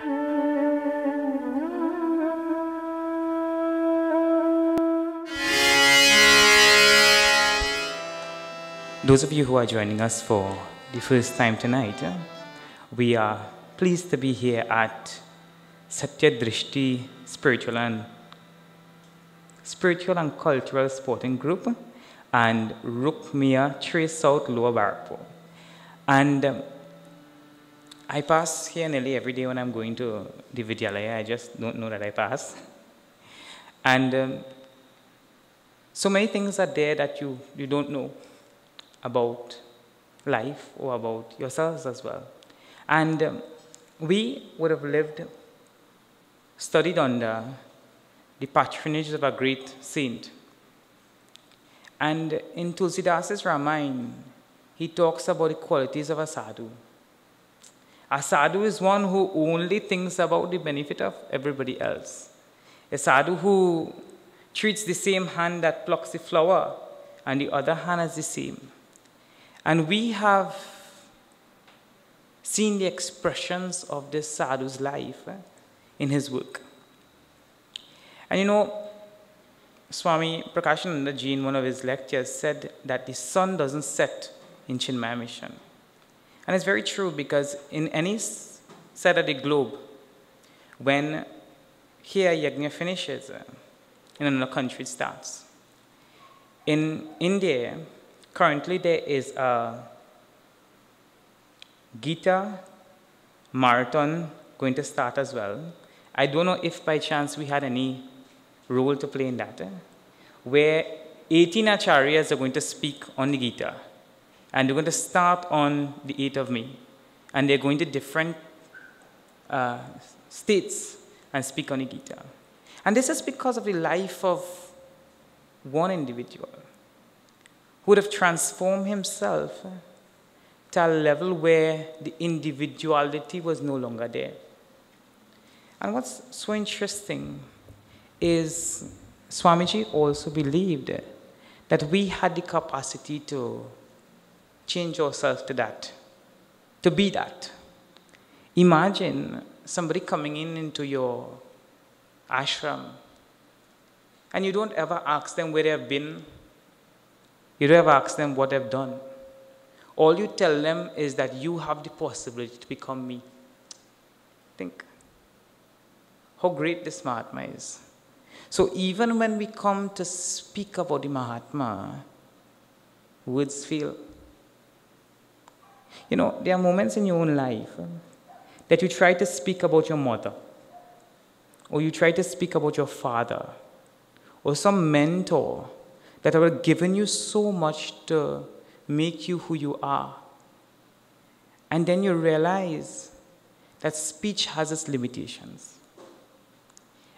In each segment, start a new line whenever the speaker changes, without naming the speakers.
Those of you who are joining us for the first time tonight, we are pleased to be here at Satya Drishti Spiritual and Cultural Sporting Group and Rukmia 3 South Lower Barrackpore. And I pass here nearly every day when I'm going to the Vidyalaya. I just don't know that I pass. And so many things are there that you don't know about life or about yourselves as well. And we would have studied under the patronage of a great saint. And in Tulsidas' Ramayana, he talks about the qualities of a sadhu. A sadhu is one who only thinks about the benefit of everybody else. A sadhu who treats the same hand that plucks the flower and the other hand as the same. And we have seen the expressions of this sadhu's life in his work. And you know, Swami Prakashananda Ji in one of his lectures said that the sun doesn't set in Chinmaya mission. And it's very true, because in any side of the globe, when here yajna finishes, in another country it starts. In India, currently there is a Gita marathon going to start as well. I don't know if by chance we had any role to play in that, where 18 acharyas are going to speak on the Gita. And they're going to start on the 8th of May. And they're going to different states and speak on the Gita. And this is because of the life of one individual who would have transformed himself to a level where the individuality was no longer there. And what's so interesting is Swamiji also believed that we had the capacity to change ourselves to that, to be that. Imagine somebody coming into your ashram and you don't ever ask them where they have been. You don't ever ask them what they've done. All you tell them is that you have the possibility to become me. Think how great this Mahatma is. So even when we come to speak about the Mahatma, words fail. You know, there are moments in your own life that you try to speak about your mother, or you try to speak about your father, or some mentor that have given you so much to make you who you are. And then you realize that speech has its limitations.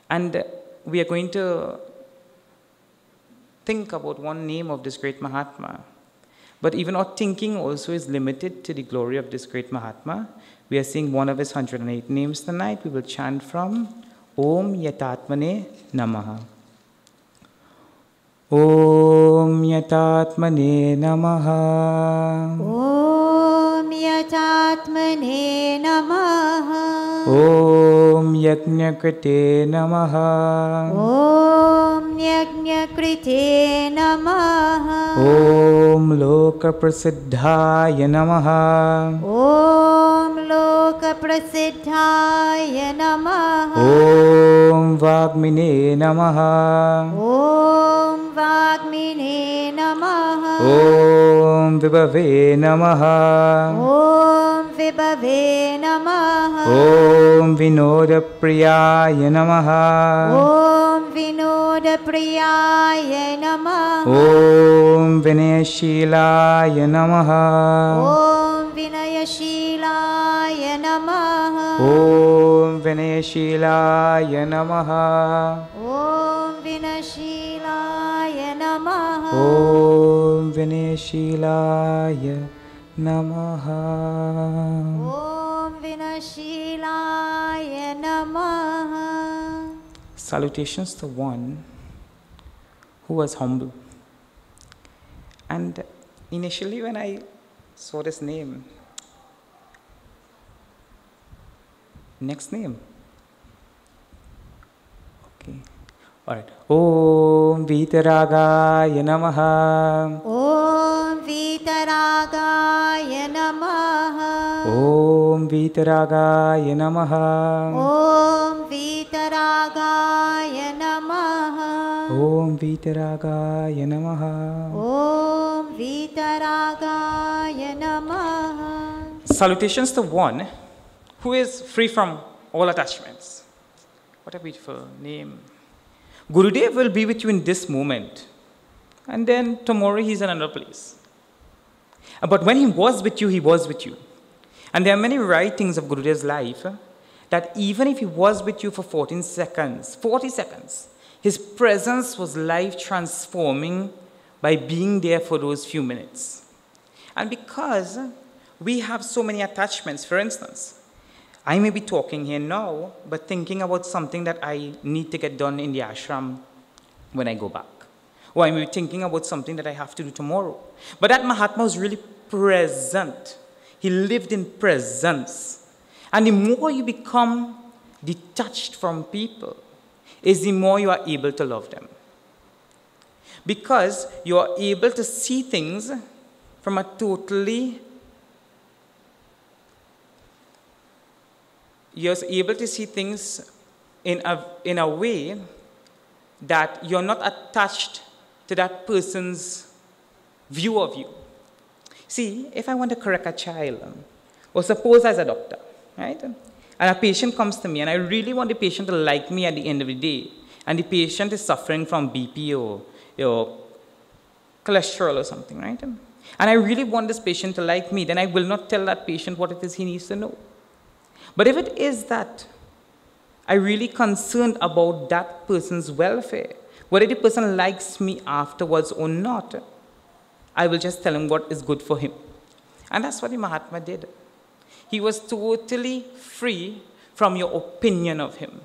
And we are going to think about one name of this great Mahatma. But even our thinking also is limited to the glory of this great Mahatma. We are seeing one of his 108 names tonight. We will chant from Om Yatatmane Namaha. Om Yatatmane Namaha.
Om Yatatmane Namaha.
Om Yajnakrite Namaha.
Om Yajnakrite Namaha.
Om Lokaprasiddhaya Namaha.
Om Lokaprasiddhaya Namaha.
Om Vagmine Namaha.
Om Vagmine Namaha.
Om Vibhave Namaha.
Om Vibhave Namaha.
Om Vinodapriyaya Namaha.
Om Vinodapriyaya Namaha.
Om Vinayashilaya Namaha.
Om Vinayashilaya Namaha.
Om Vinayashilaya Namaha.
Om Vinayashilaya Namaha.
Om Vinayashilaya Namaha.
Om Vinayashilaya Namaha.
Salutations to one who was humble. And initially when I saw this name, Next name. Okay. All right. Om Vitaragaya Namaha.
Om Vitaragaya Namaha.
Om Vitaragaya Namaha.
Om Vitaragaya Namaha.
Om Vitaragaya Namaha.
Om Vitaragaya Namaha.
Salutations to one who is free from all attachments. What a beautiful name. Gurudev will be with you in this moment. And then tomorrow he's in another place. But when he was with you, he was with you. And there are many writings of Gurudev's life that even if he was with you for 40 seconds, his presence was life transforming by being there for those few minutes. And because we have so many attachments, for instance, I may be talking here now, but thinking about something that I need to get done in the ashram when I go back. Or I may be thinking about something that I have to do tomorrow. But that Mahatma was really present. He lived in presence. And the more you become detached from people, is the more you are able to love them. Because you are able to see things from a you're able to see things in a way that you're not attached to that person's view of you. See, if I want to correct a child, or suppose as a doctor, right? And a patient comes to me, and I really want the patient to like me at the end of the day, and the patient is suffering from BP or cholesterol or something, right? And I really want this patient to like me, then I will not tell that patient what it is he needs to know. But if it is that I'm really concerned about that person's welfare, whether the person likes me afterwards or not, I will just tell him what is good for him. And that's what the Mahatma did. He was totally free from your opinion of him.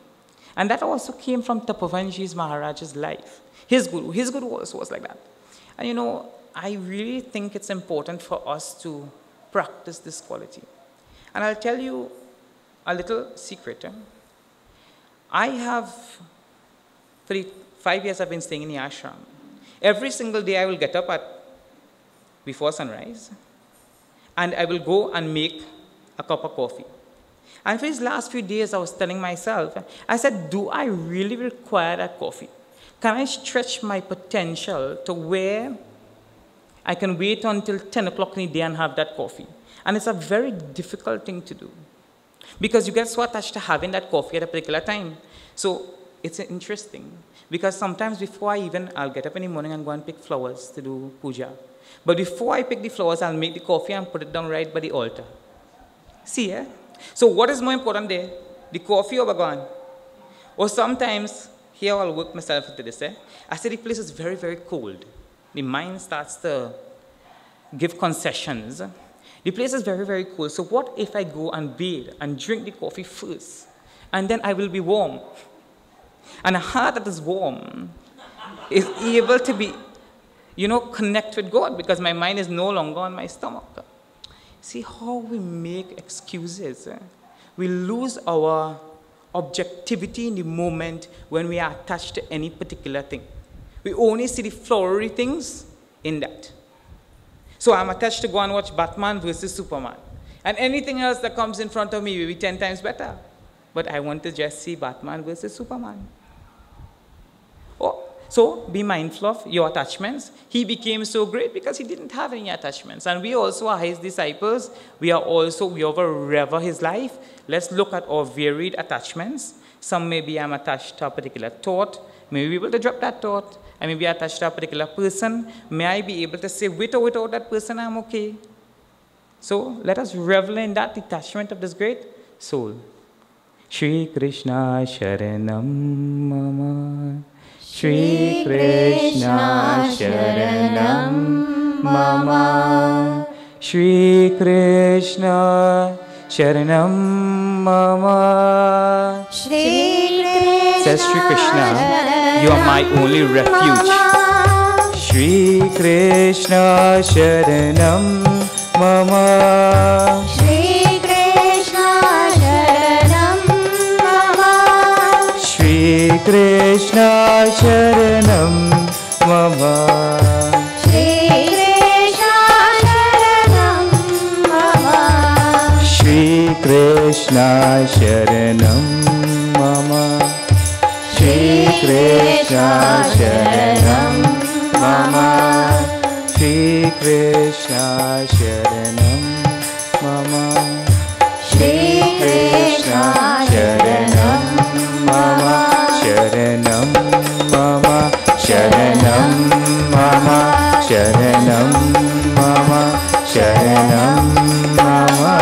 And that also came from Tapavanji's Maharaj's life. His guru also was like that. And you know, I really think it's important for us to practice this quality. And I'll tell you a little secret. I have, for the 5 years I've been staying in the ashram, every single day I will get up before sunrise, and I will go and make a cup of coffee. And for these last few days I was telling myself, I said, do I really require that coffee? Can I stretch my potential to where I can wait until 10 o'clock in the day and have that coffee? And it's a very difficult thing to do, because you get so attached to having that coffee at a particular time. So it's interesting, because sometimes before I'll get up in the morning and go and pick flowers to do puja. But before I pick the flowers, I'll make the coffee and put it down right by the altar. See, eh? So what is more important there? The coffee or Bhagwan? Or sometimes, here I'll work myself into this, I say the place is very, very cold. The mind starts to give concessions. The place is very, very cool. So what if I go and bathe and drink the coffee first, and then I will be warm? And a heart that is warm is able to be, connect with God, because my mind is no longer on my stomach. See how we make excuses. We lose our objectivity in the moment when we are attached to any particular thing. We only see the flowery things in that. So I'm attached to go and watch Batman versus Superman. And anything else that comes in front of me will be 10 times better. But I want to just see Batman versus Superman. So be mindful of your attachments. He became so great because he didn't have any attachments. And we also are his disciples. We over rever his life. Let's look at our varied attachments. Some maybe I'm attached to a particular thought. May we be able to drop that thought. I may be attached to a particular person. May I be able to say, with or without that person, I'm okay. So let us revel in that detachment of this great soul. Shri Krishna Sharanam Mama. Shri Krishna Sharanam Mama. Shri Krishna Sharanam Mama.
Shri Krishna.
Says Shri Krishna, you are my only refuge. Shri Krishna Sharanam Mama.
Shri Krishna Sharanam
Krishna Sharanam Mama.
Shri Krishna Sharanam Mama.
Shri Krishna Sharanam Mama. Shri Krishna Sharanam Mama. Shri Krishna Sharanam Mama. Shri Krishna Sharanam Mama. Sharanam Mama. Sharanam Mama. Sharanam Mama. Sharanam Mama.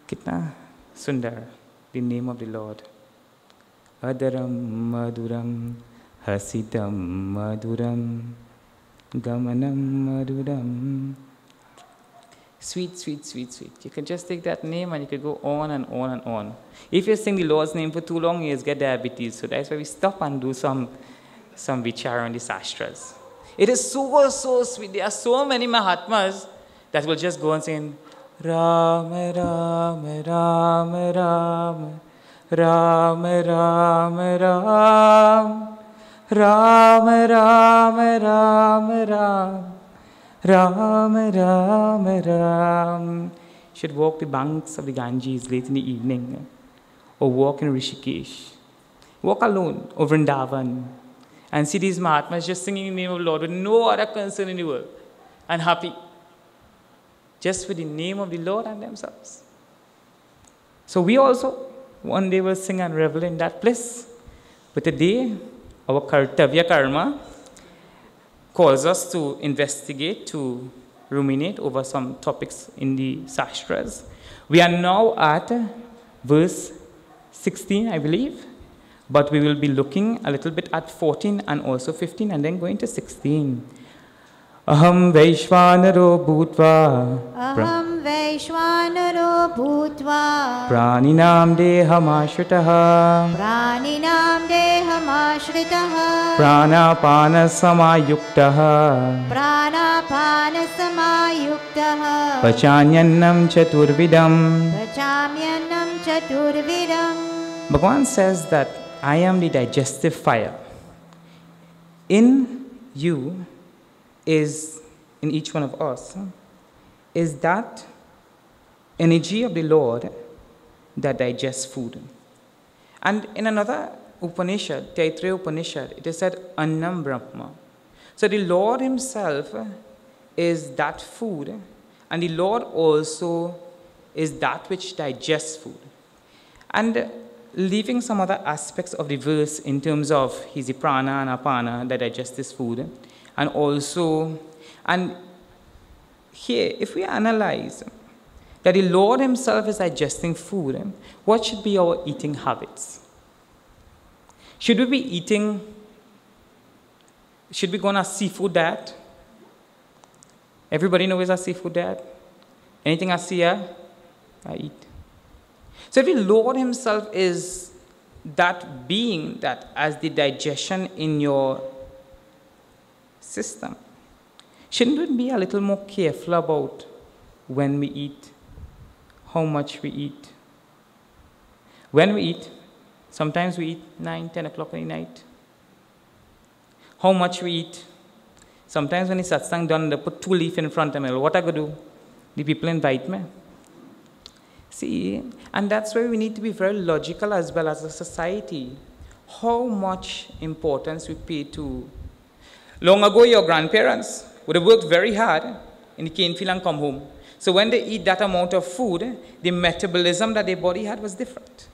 Kitna sundar the name of the Lord. Adaram Maduram Hasidam Maduram Gamanam Maduram. Sweet, sweet, sweet, sweet. You can just take that name and you can go on and on and on. If you sing the Lord's name for too long, you just get diabetes. So that's why we stop and do some vichara on the sastras. It is so, so sweet. There are so many Mahatmas that will just go and sing Ram, Ram, Ram, Ram, Ram, Ram, Ram, Ram, Ram, Ram, Ram. Ram, Ram, Ram. Should walk the banks of the Ganges late in the evening, or walk in Rishikesh. Walk alone over Vrindavan and see these Mahatmas just singing in the name of the Lord with no other concern in the world and happy. Just with the name of the Lord and themselves. So we also one day will sing and revel in that bliss. But today, our Kartavya Karma calls us to investigate, to ruminate over some topics in the Sastras. We are now at verse 16, I believe, but we will be looking a little bit at 14 and also 15 and then going to 16. Aham Vaishvanaro Bhutva
Aham Vaishvanaro Bhutva
Praninam Dehamashritah
Praninam Dehamashritah
Pranapana Samayuktah
Pranapana Samayuktah
Pachanyannam Chaturvidam.
Pachamyanam Chaturvidam.
Bhagavan says that I am the digestive fire. In you is, in each one of us, is that energy of the Lord that digests food. And in another Upanishad, Taittiriya Upanishad, it is said, Annam Brahma. So the Lord himself is that food, and the Lord also is that which digests food. And leaving some other aspects of the verse in terms of he's the prana and apana that digest this food, and also, and here, if we analyze that the Lord himself is digesting food, what should be our eating habits? Should we be eating, should we go on a seafood diet? Everybody knows a seafood diet? Anything I see here, I eat. So if the Lord himself is that being that as the digestion in your system, shouldn't we be a little more careful about when we eat, how much we eat? When we eat, sometimes we eat 9, 10 o'clock in the night. How much we eat? Sometimes when the satsang done, they put 2 leaves in front of me. What I go do? The people invite me. See, and that's why we need to be very logical as well as a society. How much importance we pay to. Long ago, your grandparents would have worked very hard in the cane field and come home. So when they eat that amount of food, the metabolism that their body had was different.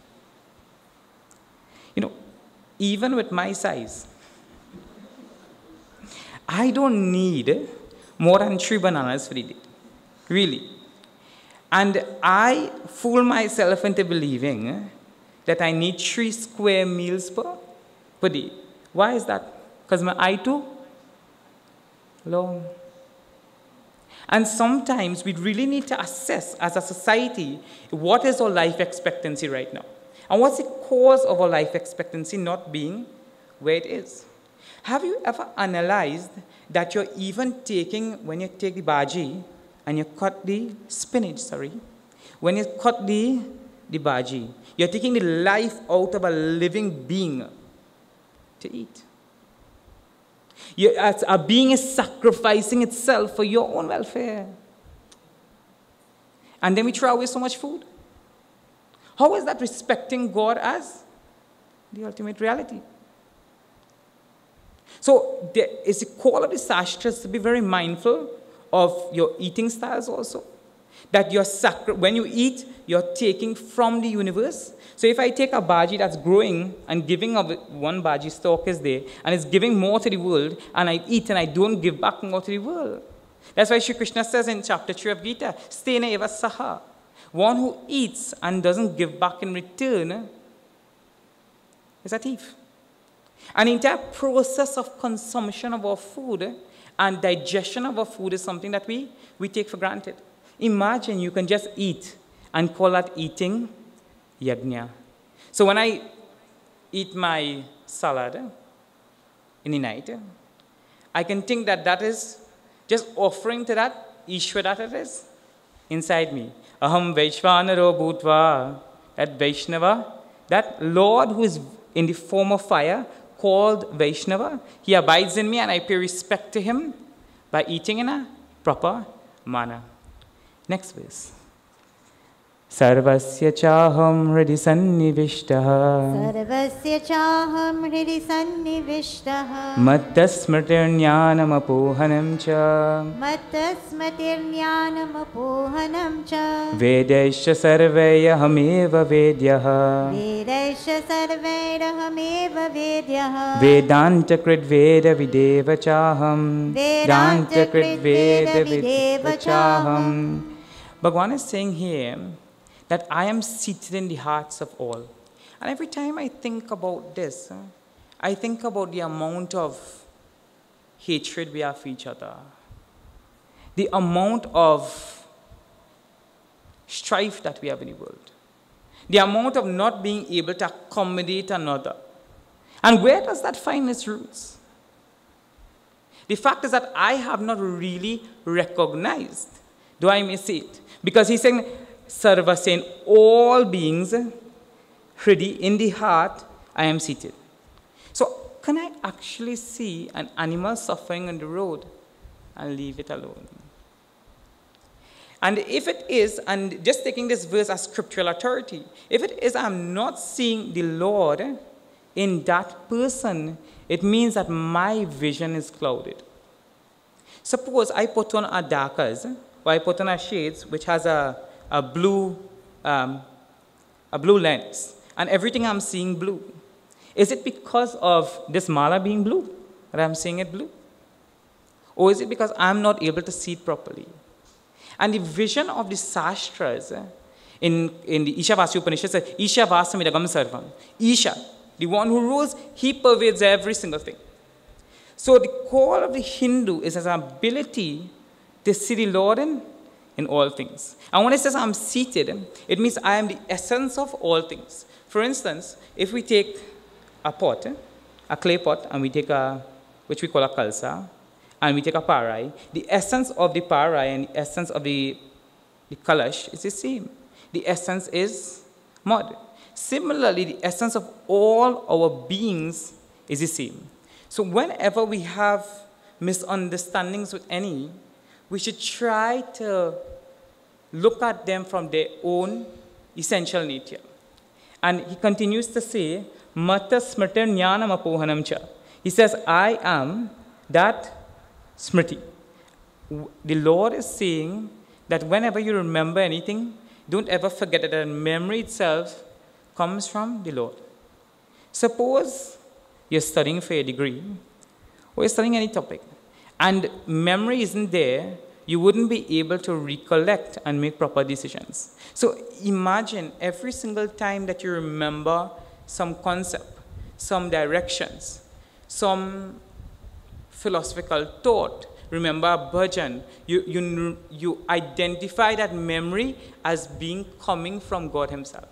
You know, even with my size, I don't need more than 3 bananas for the day. Really. And I fool myself into believing that I need 3 square meals per day. Why is that? Because my eye too long. And sometimes we really need to assess as a society what is our life expectancy right now. And what's the cause of our life expectancy not being where it is? Have you ever analyzed that you're even taking, when you take the bhaji and you cut the spinach, when you cut the the bhaji. You're taking the life out of a living being to eat. A being is sacrificing itself for your own welfare. And then we throw away so much food. How is that respecting God as the ultimate reality? So there is a call of the Shastras to be very mindful of your eating styles also. That when you eat, you're taking from the universe. So if I take a bhaji that's growing and giving of one bhaji stalk is there, and it's giving more to the world, and I eat and I don't give back more to the world. That's why Shri Krishna says in chapter 3 of Gita, Stena eva saha. One who eats and doesn't give back in return is a thief. An entire process of consumption of our food and digestion of our food is something that we take for granted. Imagine you can just eat and call that eating yajna. So when I eat my salad in the night, I can think that that is just offering to that Ishwar that it is inside me. Aham Vaishvanaro Bhutva, that Vaishnava, that Lord who is in the form of fire, called Vaishnava, he abides in me and I pay respect to him by eating in a proper manner. Next verse. Sarvasya chaham hridi sannivishtaha.
Sarvasya chaham hridi sannivishtaha.
Matta smritirnyanam apohanam cha.
Matta smritirnyanam apohanam cha.
Vedaisha sarvayahameva vedyaha.
Vedaisha sarvairahameva vedyaha.
Vedanta krit veda videva chaham.
Vedanta krit veda videva chaham.
Bhagavan is saying here that I am seated in the hearts of all. And every time I think about this, I think about the amount of hatred we have for each other, the amount of strife that we have in the world, the amount of not being able to accommodate another. And where does that find its roots? The fact is that I have not really recognized, though I may say it, because he's saying, Sarva, saying, all beings, Hridi, in the heart, I am seated. So, can I actually see an animal suffering on the road and leave it alone? And if it is, and just taking this verse as scriptural authority, if it is, I'm not seeing the Lord in that person, it means that my vision is clouded. Suppose I put on a darkers, or I put on a shades which has a blue lens, and everything I'm seeing blue. Is it because of this mala being blue that I'm seeing it blue? Or is it because I'm not able to see it properly? And the vision of the Shastras in the Ishavasya Upanishad says, Isha Vasamidagam Sarvam. Isha, the one who rules, he pervades every single thing. So the core of the Hindu is his ability to see the Lord in all things. And when it says I'm seated, it means I am the essence of all things. For instance, if we take a pot, a clay pot, and we take which we call a kalsa, and we take a parai, the essence of the parai and the essence of the kalash is the same. The essence is mud. Similarly, the essence of all our beings is the same. So whenever we have misunderstandings with any, we should try to look at them from their own essential nature. And he continues to say, Mata smritir jnanam apohanam cha. He says, I am that smriti. The Lord is saying that whenever you remember anything, don't ever forget that memory itself comes from the Lord. Suppose you're studying for a degree, or you're studying any topic, and memory isn't there, you wouldn't be able to recollect and make proper decisions. So imagine every single time that you remember some concept, some directions, some philosophical thought, remember a bhajan, you identify that memory as being coming from God himself.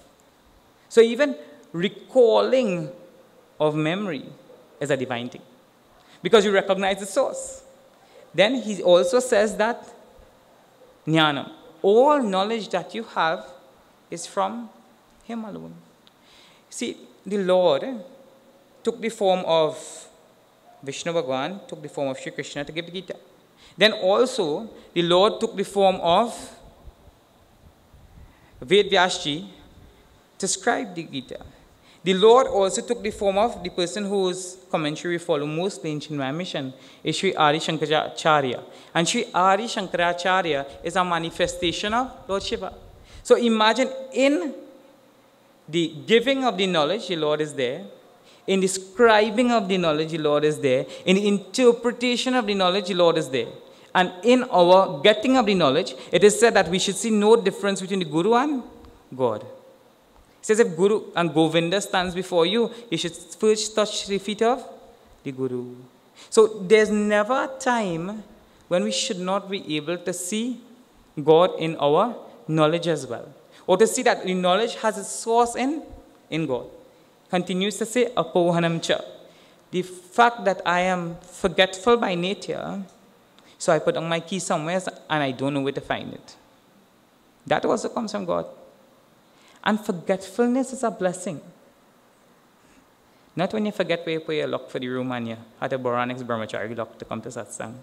So even recalling of memory is a divine thing, because you recognize the source. Then he also says that jnanam, all knowledge that you have is from Him alone. See, the Lord took the form of Vishnu Bhagwan, took the form of Shri Krishna to give the Gita. Then also, the Lord took the form of Ved Vyasji to scribe the Gita. The Lord also took the form of the person whose commentary we follow mostly in Chinmaya mission, is Sri Adi Shankaracharya. And Sri Adi Shankaracharya is a manifestation of Lord Shiva. So imagine in the giving of the knowledge, the Lord is there. In the scribing of the knowledge, the Lord is there. In the interpretation of the knowledge, the Lord is there. And in our getting of the knowledge, it is said that we should see no difference between the Guru and God. It says if Guru and Govinda stands before you, you should first touch the feet of the Guru. So there's never a time when we should not be able to see God in our knowledge as well. Or to see that the knowledge has its source in God. Continues to say, apohanam cha. The fact that I am forgetful by nature, so I put on my key somewhere and I don't know where to find it. That also comes from God. And forgetfulness is a blessing. Not when you forget where you put your lock for the room and you had to borrow an ex-brahmachari lock to come to satsang.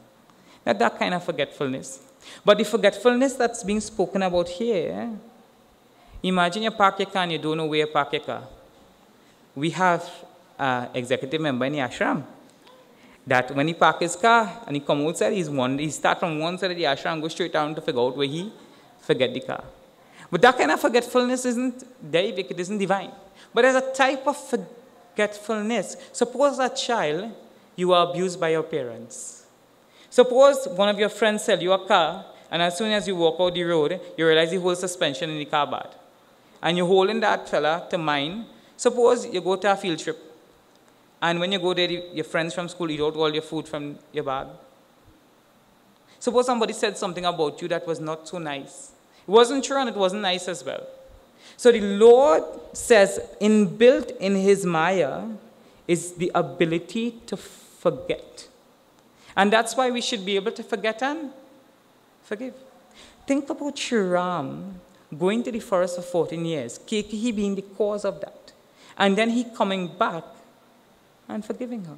Not that kind of forgetfulness. But the forgetfulness that's being spoken about here, imagine you park your car and you don't know where you park your car. We have an executive member in the ashram that when he parks his car and he comes outside, he starts from one side of the ashram and goes straight down to figure out where he forget the car. But that kind of forgetfulness isn't deivic, it isn't divine. But there's a type of forgetfulness. Suppose a child, you are abused by your parents. Suppose one of your friends sell you a car, and as soon as you walk out the road, you realize the whole suspension in the car bad. And you're holding that fella to mind. Suppose you go to a field trip, and when you go there, your friends from school eat out all your food from your bag. Suppose somebody said something about you that was not so nice. It wasn't true and it wasn't nice as well. So the Lord says, inbuilt in his Maya is the ability to forget. And that's why we should be able to forget and forgive. Think about Sri Ram going to the forest for 14 years, Kekihi being the cause of that. And then he coming back and forgiving her.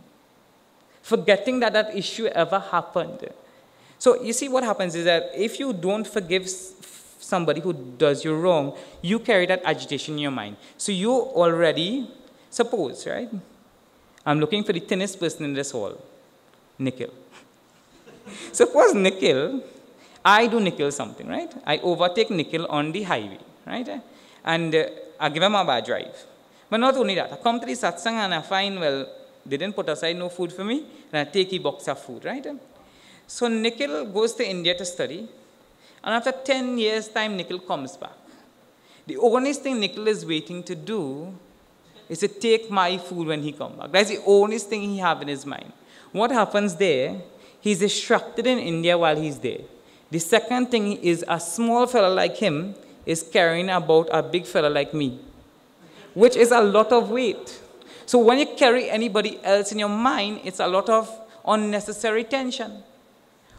Forgetting that that issue ever happened. So you see what happens is that if you don't forgive somebody who does you wrong, you carry that agitation in your mind. So you already, suppose, right? I'm looking for the thinnest person in this hall, Nikhil. Suppose Nikhil, I do Nikhil something, right? I overtake Nikhil on the highway, right? And I give him a bad drive. But not only that, I come to the satsang and I find, well, they didn't put aside no food for me, and I take a box of food, right? So Nikhil goes to India to study, and after 10 years' time, Nikhil comes back. The only thing Nikhil is waiting to do is to take my food when he comes back. That's the only thing he has in his mind. What happens there? He's distracted in India while he's there. The second thing is a small fella like him is carrying about a big fella like me, which is a lot of weight. So when you carry anybody else in your mind, it's a lot of unnecessary tension.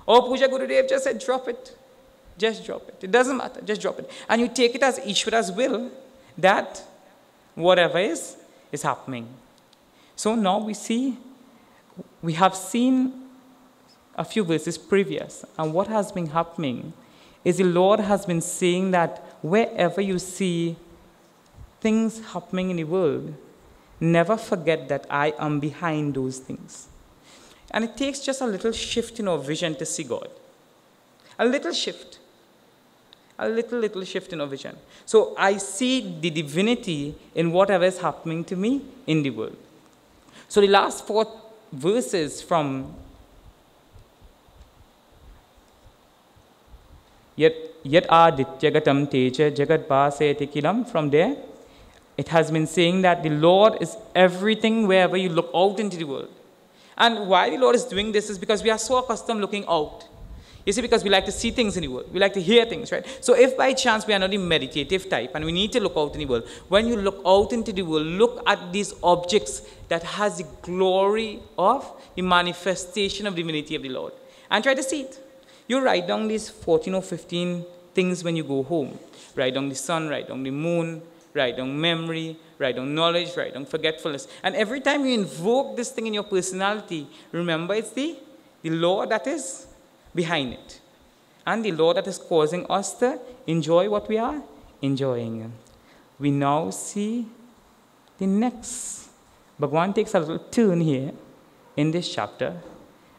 Oh, Puja Gurudev just said, drop it. Just drop it. It doesn't matter. Just drop it. And you take it as Ishvara's will that whatever is happening. So now we have seen a few verses previous. And what has been happening is the Lord has been saying that wherever you see things happening in the world, never forget that I am behind those things. And it takes just a little shift in our vision to see God. A little shift. A little shift in our vision. So I see the divinity in whatever is happening to me in the world. So the last 4 verses from Yet aditya gatam teja jagat bhaseti kilam, from there, it has been saying that the Lord is everything wherever you look out into the world. And why the Lord is doing this is because we are so accustomed looking out. You see, because we like to see things in the world. We like to hear things, right? So if by chance we are not the meditative type and we need to look out in the world, when you look out into the world, look at these objects that has the glory of the manifestation of divinity of the Lord. And try to see it. You write down these 14 or 15 things when you go home. Write down the sun, write down the moon, write down memory, write down knowledge, write down forgetfulness. And every time you invoke this thing in your personality, remember it's the law that is behind it. And the law that is causing us to enjoy what we are enjoying. We now see the next. Bhagwan takes a little turn here in this chapter,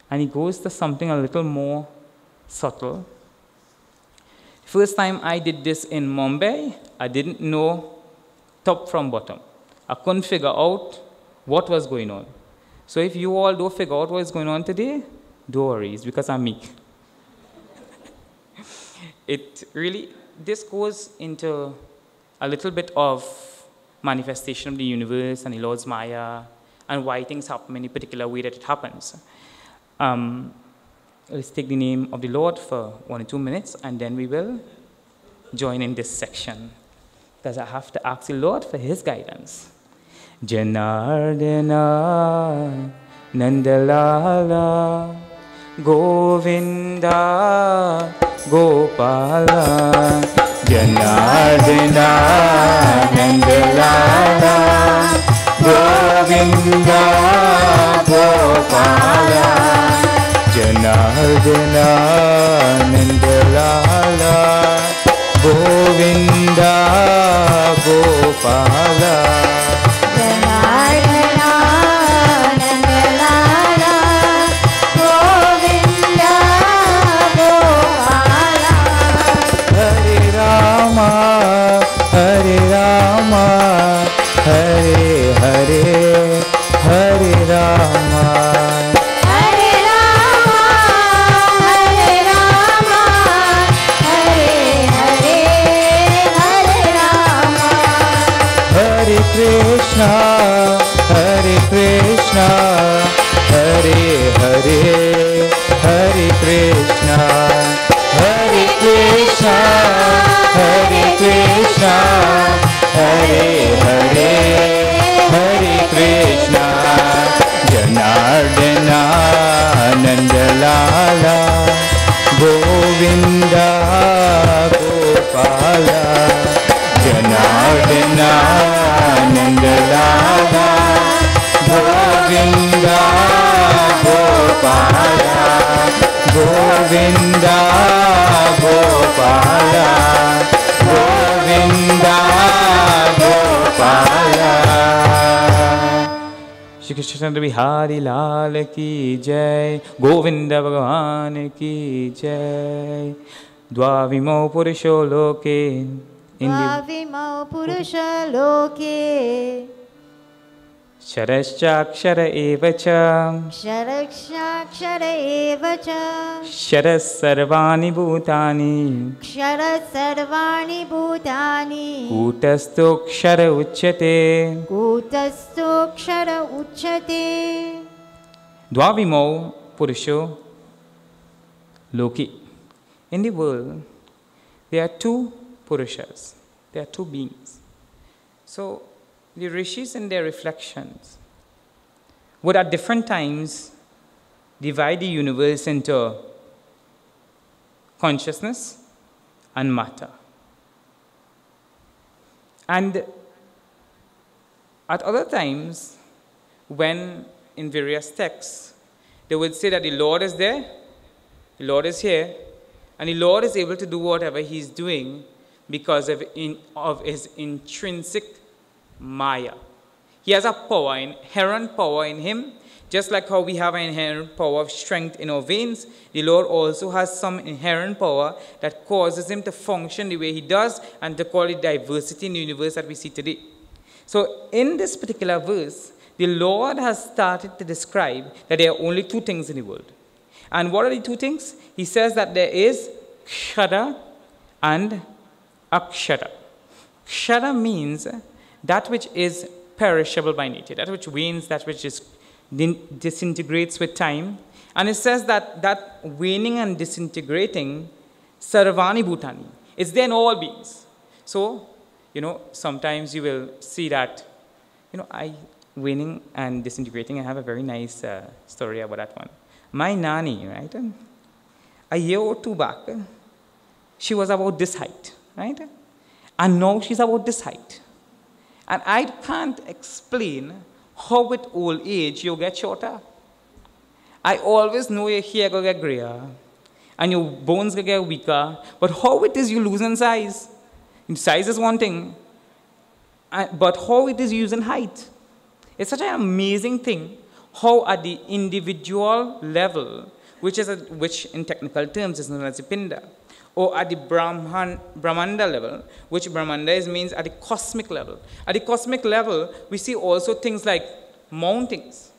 and he goes to something a little more subtle. First time I did this in Mumbai, I didn't know top from bottom. I couldn't figure out what was going on. So if you all don't figure out what is going on today, don't worry, it's because I'm me. This goes into a little bit of manifestation of the universe and the Lord's Maya and why things happen in a particular way that it happens. Let's take the name of the Lord for 1 or 2 minutes, and then we will join in this section, because I have to ask the Lord for his guidance. Janardana Nandalala Govinda Gopala Janardana Nandalala Govinda Gopala Janardana Nandalala Govinda Gopala
Janardana Nandalala Govinda Gopala
Hare Rama Hare Rama Hare Hare Hare Rama
Hare Rama Hare Rama Hare Hare Hare Rama
Hare Krishna Hare Krishna Hare Hare Hare Krishna Hare Krishna Hare Krishna Hare Hare Hare Krishna Janardana Nandalala Govinda Gopala Janardana Nandalala Govinda Gopala Govinda Gopala Govinda Gopala Shri Krishna Bihari Lal ki jai Govinda Bhagavan ki jai Dvavimo Purusho Loke
Dvavimo Purusha Loke
Sharashchakshara evacha
Ksharaksha eva cha
Sharas sarvani bhutani
Kshara sarvani bhutani
Kutastokshara uchyate
Kutastu kshara uchate
Dvavimo Purusho Loki. In the world, there are two Purushas. There are two beings. So, the rishis in their reflections would at different times divide the universe into consciousness and matter. And at other times, when in various texts, they would say that the Lord is there, the Lord is here, and the Lord is able to do whatever he's doing because of his intrinsic Maya. He has a power, inherent power in him, just like how we have an inherent power of strength in our veins. The Lord also has some inherent power that causes him to function the way he does and to call it diversity in the universe that we see today. So in this particular verse, the Lord has started to describe that there are only two things in the world. And what are the two things? He says that there is Kshara and Akshara. Kshara means that which is perishable by nature, that which wanes, that which disintegrates with time. And it says that that waning and disintegrating, sarvani bhutani, it's there in all beings. So, sometimes you will see that, waning and disintegrating. I have a very nice story about that one. My nanny, right, a year or two back, she was about this height, right? And now she's about this height. And I can't explain how with old age you get shorter. I always know your hair will get grayer and your bones will get weaker, but how it is you lose in size? Size is one thing, but how it is you lose in height? It's such an amazing thing how at the individual level, which in technical terms is known as the Pinda, or at the Brahmanda level, which Brahmanda means at the cosmic level. At the cosmic level, we see also things like mountains.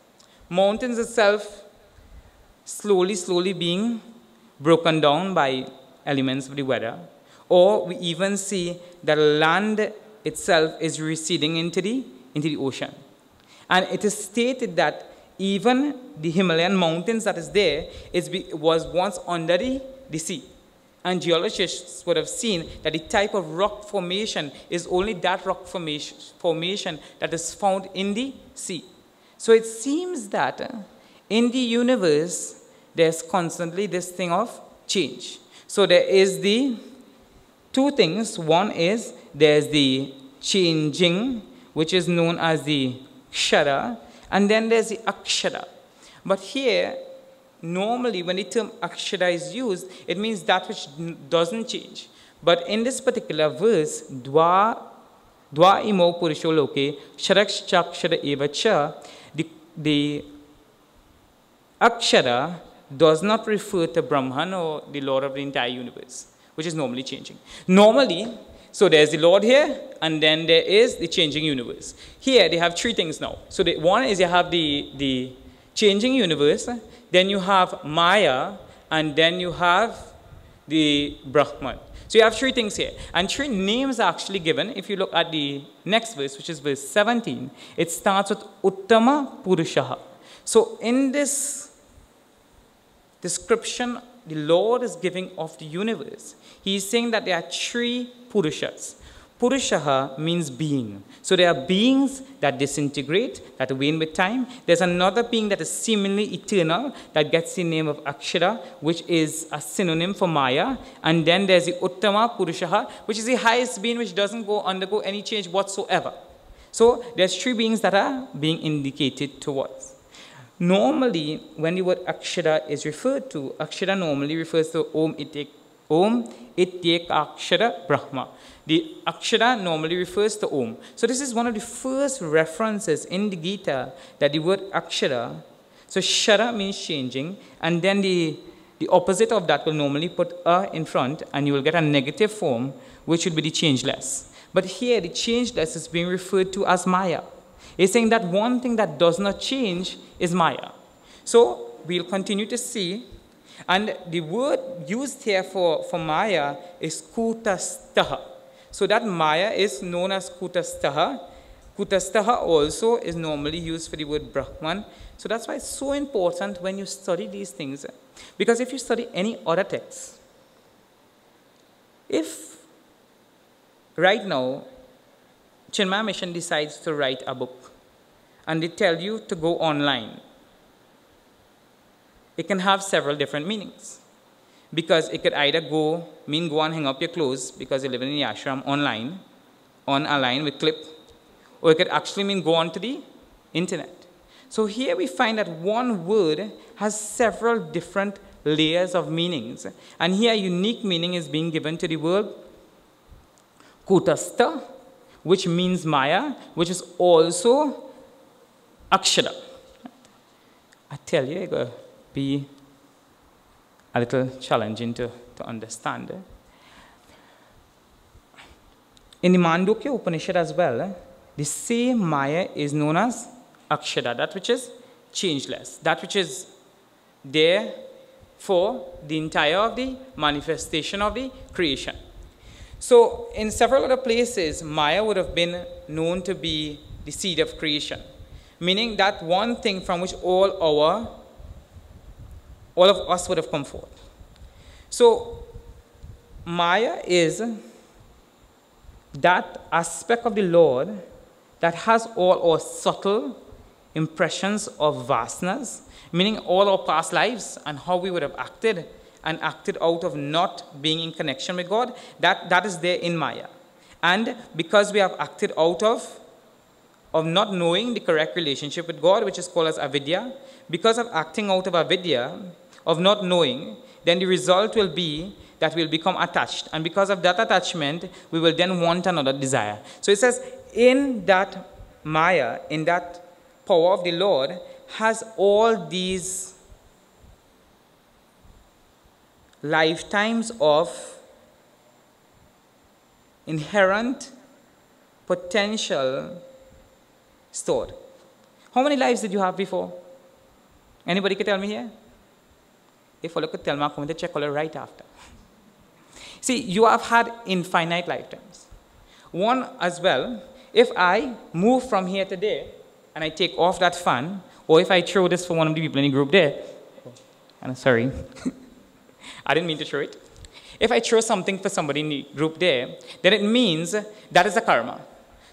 Mountains itself slowly being broken down by elements of the weather. Or we even see that land itself is receding into the ocean. And it is stated that even the Himalayan mountains that is there was once under the sea. And geologists would have seen that the type of rock formation is only that rock formation that is found in the sea. So it seems that in the universe, there's constantly this thing of change. So there is the two things. One is there's the changing, which is known as the Kshara, and then there's the Akshara. But here, normally when the term Akshara is used, it means that which doesn't change. But in this particular verse, Dwa imo purusho loke, sharaksh chakshara eva cha, the Akshara does not refer to Brahman or the Lord of the entire universe, which is normally changing. Normally, so there's the Lord here, and then there is the changing universe. Here, they have three things now. So one is you have the changing universe, then you have Maya, and then you have the Brahman. So you have three things here. And three names are actually given. If you look at the next verse, which is verse 17, it starts with Uttama Purushaha. So in this description the Lord is giving of the universe, he is saying that there are three Purushas. Purushaha means being. So there are beings that disintegrate, that wane with time. There's another being that is seemingly eternal, that gets the name of Akshara, which is a synonym for Maya. And then there's the Uttama Purushaha, which is the highest being, which doesn't undergo any change whatsoever. So there's three beings that are being indicated towards. Normally, when the word Akshara is referred to, Akshara normally refers to Om Ityek Akshara Brahma. The Akshara normally refers to Om. So this is one of the first references in the Gita that the word Akshara, so Shara means changing, and then the opposite of that will normally put A in front, and you will get a negative form, which will be the changeless. But here, the changeless is being referred to as Maya. It's saying that one thing that does not change is Maya. So we'll continue to see. And the word used here for Maya is Kutastaha. So that Maya is known as Kutastaha. Kutastaha also is normally used for the word Brahman. So that's why it's so important when you study these things. Because if you study any other text, if right now Chinmaya Mission decides to write a book and they tell you to go online, it can have several different meanings. Because it could either go and hang up your clothes because you live in the ashram online, on a line with clip, or it could actually mean go onto the internet. So here we find that one word has several different layers of meanings. And here a unique meaning is being given to the word Kutastha, which means Maya, which is also Akshara. I tell you, it's going to be a little challenging to understand. In the Mandukya Upanishad as well, the same Maya is known as Akshara, that which is changeless, that which is there for the entire of the manifestation of the creation. So in several other places, Maya would have been known to be the seed of creation, meaning that one thing from which all of us would have come forth. So Maya is that aspect of the Lord that has all our subtle impressions of vastness, meaning all our past lives and how we would have acted and acted out of not being in connection with God, that is there in Maya. And because we have acted out of of not knowing the correct relationship with God, which is called as avidya, because of acting out of avidya, of not knowing, then the result will be that we'll become attached. And because of that attachment, we will then want another desire. So it says, in that Maya, in that power of the Lord, has all these lifetimes of inherent potential stored. How many lives did you have before? Anybody can tell me here? If you could tell me, I'm going to check all right after. See, you have had infinite lifetimes. One as well, if I move from here to there, and I take off that fan, or if I throw this for one of the people in the group there, I'm sorry, I didn't mean to throw it. If I throw something for somebody in the group there, then it means that is a karma.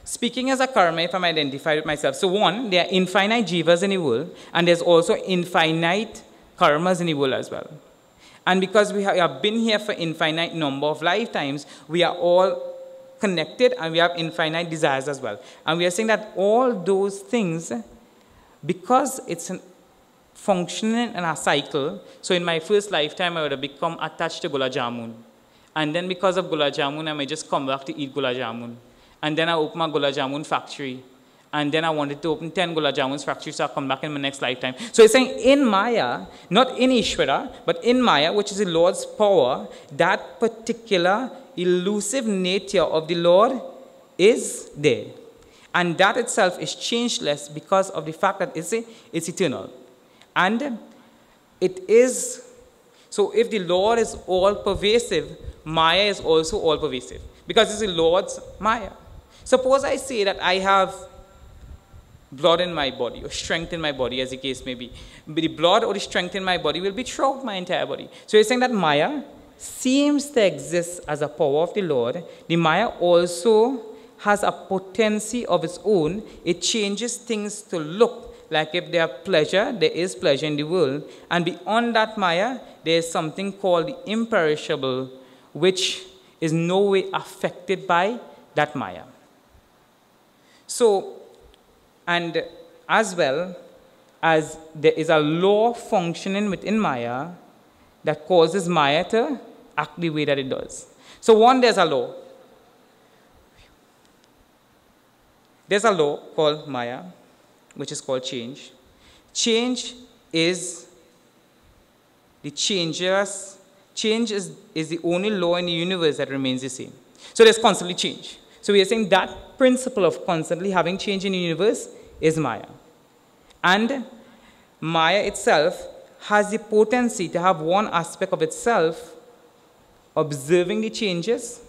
Speaking as a karma, if I'm identified with myself, so one, there are infinite jivas in the world, and there's also infinite karmas in the world as well. And because we have been here for infinite number of lifetimes, we are all connected and we have infinite desires as well. And we are saying that all those things, because it's functioning in a cycle, so in my first lifetime I would have become attached to gulab jamun. And then because of gulab jamun, I may just come back to eat gulab jamun. And then I open my gulab jamun factory. And then I wanted to open 10 gulab jamun's factories, so I'll come back in my next lifetime. So it's saying in Maya, not in Ishvara, but in Maya, which is the Lord's power, that particular elusive nature of the Lord is there. And that itself is changeless because of the fact that it's eternal. And it is, so if the Lord is all-pervasive, Maya is also all-pervasive. Because it's the Lord's Maya. Suppose I say that I have blood in my body, or strength in my body, as the case may be. But the blood or the strength in my body will be throughout my entire body. So you're saying that Maya seems to exist as a power of the Lord. The Maya also has a potency of its own. It changes things to look like if there are pleasure, there is pleasure in the world. And beyond that Maya, there is something called the imperishable, which is no way affected by that Maya. So, and as well as there is a law functioning within Maya that causes Maya to act the way that it does. So one, there's a law. There's a law called Maya, which is called change. Change is the changeless. Change is the only law in the universe that remains the same. So there's constantly change. So we are saying that principle of constantly having change in the universe is Maya. And Maya itself has the potency to have one aspect of itself observing the changes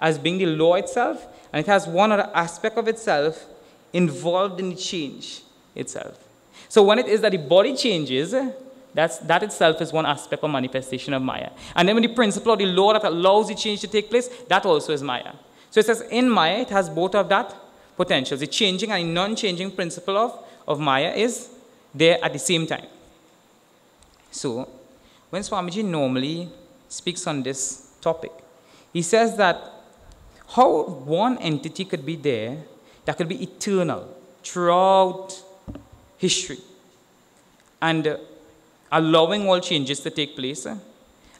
as being the law itself, and it has one other aspect of itself involved in the change itself. So when it is that the body changes, that itself is one aspect of manifestation of Maya. And then when the principle of the law that allows the change to take place, that also is Maya. So it says in Maya, it has both of that potential. The changing and non-changing principle of Maya is there at the same time. So when Swamiji normally speaks on this topic, he says that how one entity could be there that could be eternal throughout history and allowing all changes to take place,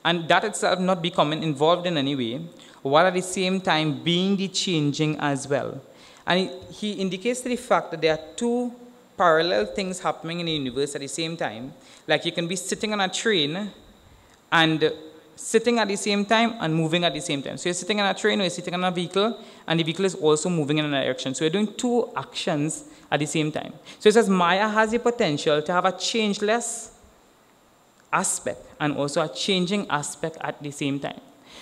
and that itself not becoming involved in any way, while at the same time being the changing as well. And he indicates the fact that there are two parallel things happening in the universe at the same time. Like you can be sitting on a train and sitting at the same time and moving at the same time. So you're sitting on a train or you're sitting on a vehicle, and the vehicle is also moving in a direction. So you're doing two actions at the same time. So it says Maya has the potential to have a changeless aspect and also a changing aspect at the same time.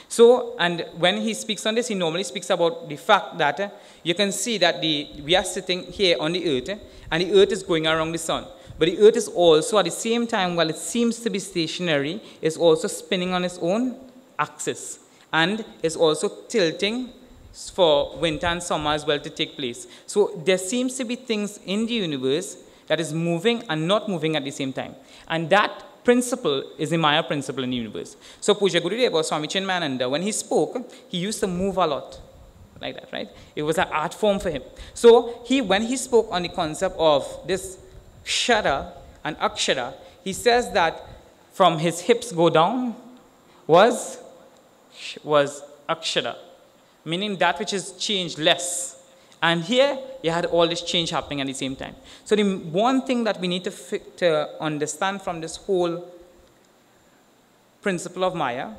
So, and when he speaks on this, he normally speaks about the fact that you can see that we are sitting here on the earth, and the earth is going around the sun. But the earth is also, at the same time, while it seems to be stationary, is also spinning on its own axis. And is also tilting for winter and summer as well to take place. So there seems to be things in the universe that is moving and not moving at the same time. And that principle is the Maya principle in the universe. So Puja Gurudeva, Swami Chinmaya, when he spoke, he used to move a lot. like that, right? It was an art form for him. So when he spoke on the concept of this kshara and akshara, he says that from his hips go down was akshara, meaning that which is changed less. And here, you had all this change happening at the same time. So the one thing that we need to understand from this whole principle of Maya,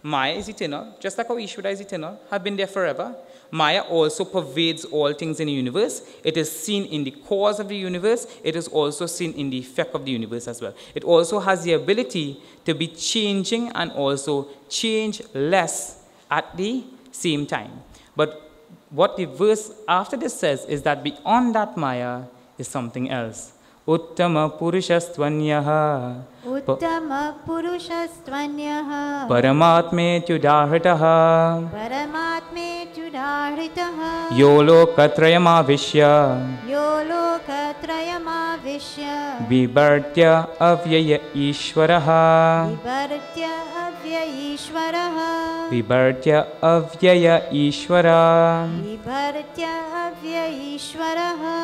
Maya is eternal, just like how Ishvara is eternal, have been there forever. Maya also pervades all things in the universe. It is seen in the cause of the universe. It is also seen in the effect of the universe as well. It also has the ability to be changing and also change less at the same time. But what the verse after this says is that beyond that Maya is something else. Uttama purushastvanyaha
Uttama purushastvanyaha
Paramatme Tudahritaha
Paramatme Tudahritaha
Yolokatrayamavishya
Yolokatrayamavishya
Vibhartya Avyaya Ishvaraha
Vibartya Avyayishvaraha
Vibhartya Avyaya Ishvara.
Vibartya Avyayishvaraha.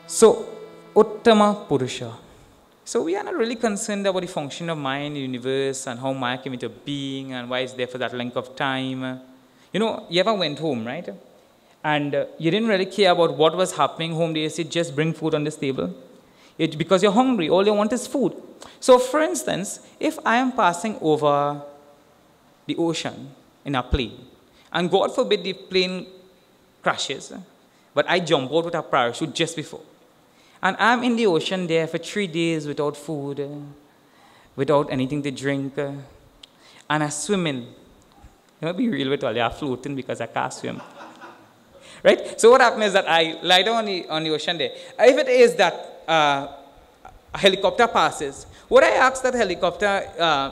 So, Uttama Purusha. So we are not really concerned about the function of Maya in the universe and how Maya came into being and why it's there for that length of time. You know, you ever went home, right? And you didn't really care about what was happening home. They said, just bring food on this table. Because you're hungry, all you want is food. So for instance, if I am passing over the ocean in a plane, and God forbid the plane crashes, but I jump out with a parachute just before, and I'm in the ocean there for 3 days without food, without anything to drink, and I'm swimming. Let me be real with all you, I'm floating because I can't swim. Right? So what happens is that I lie down on the ocean there. If it is that a helicopter passes, would I ask that helicopter,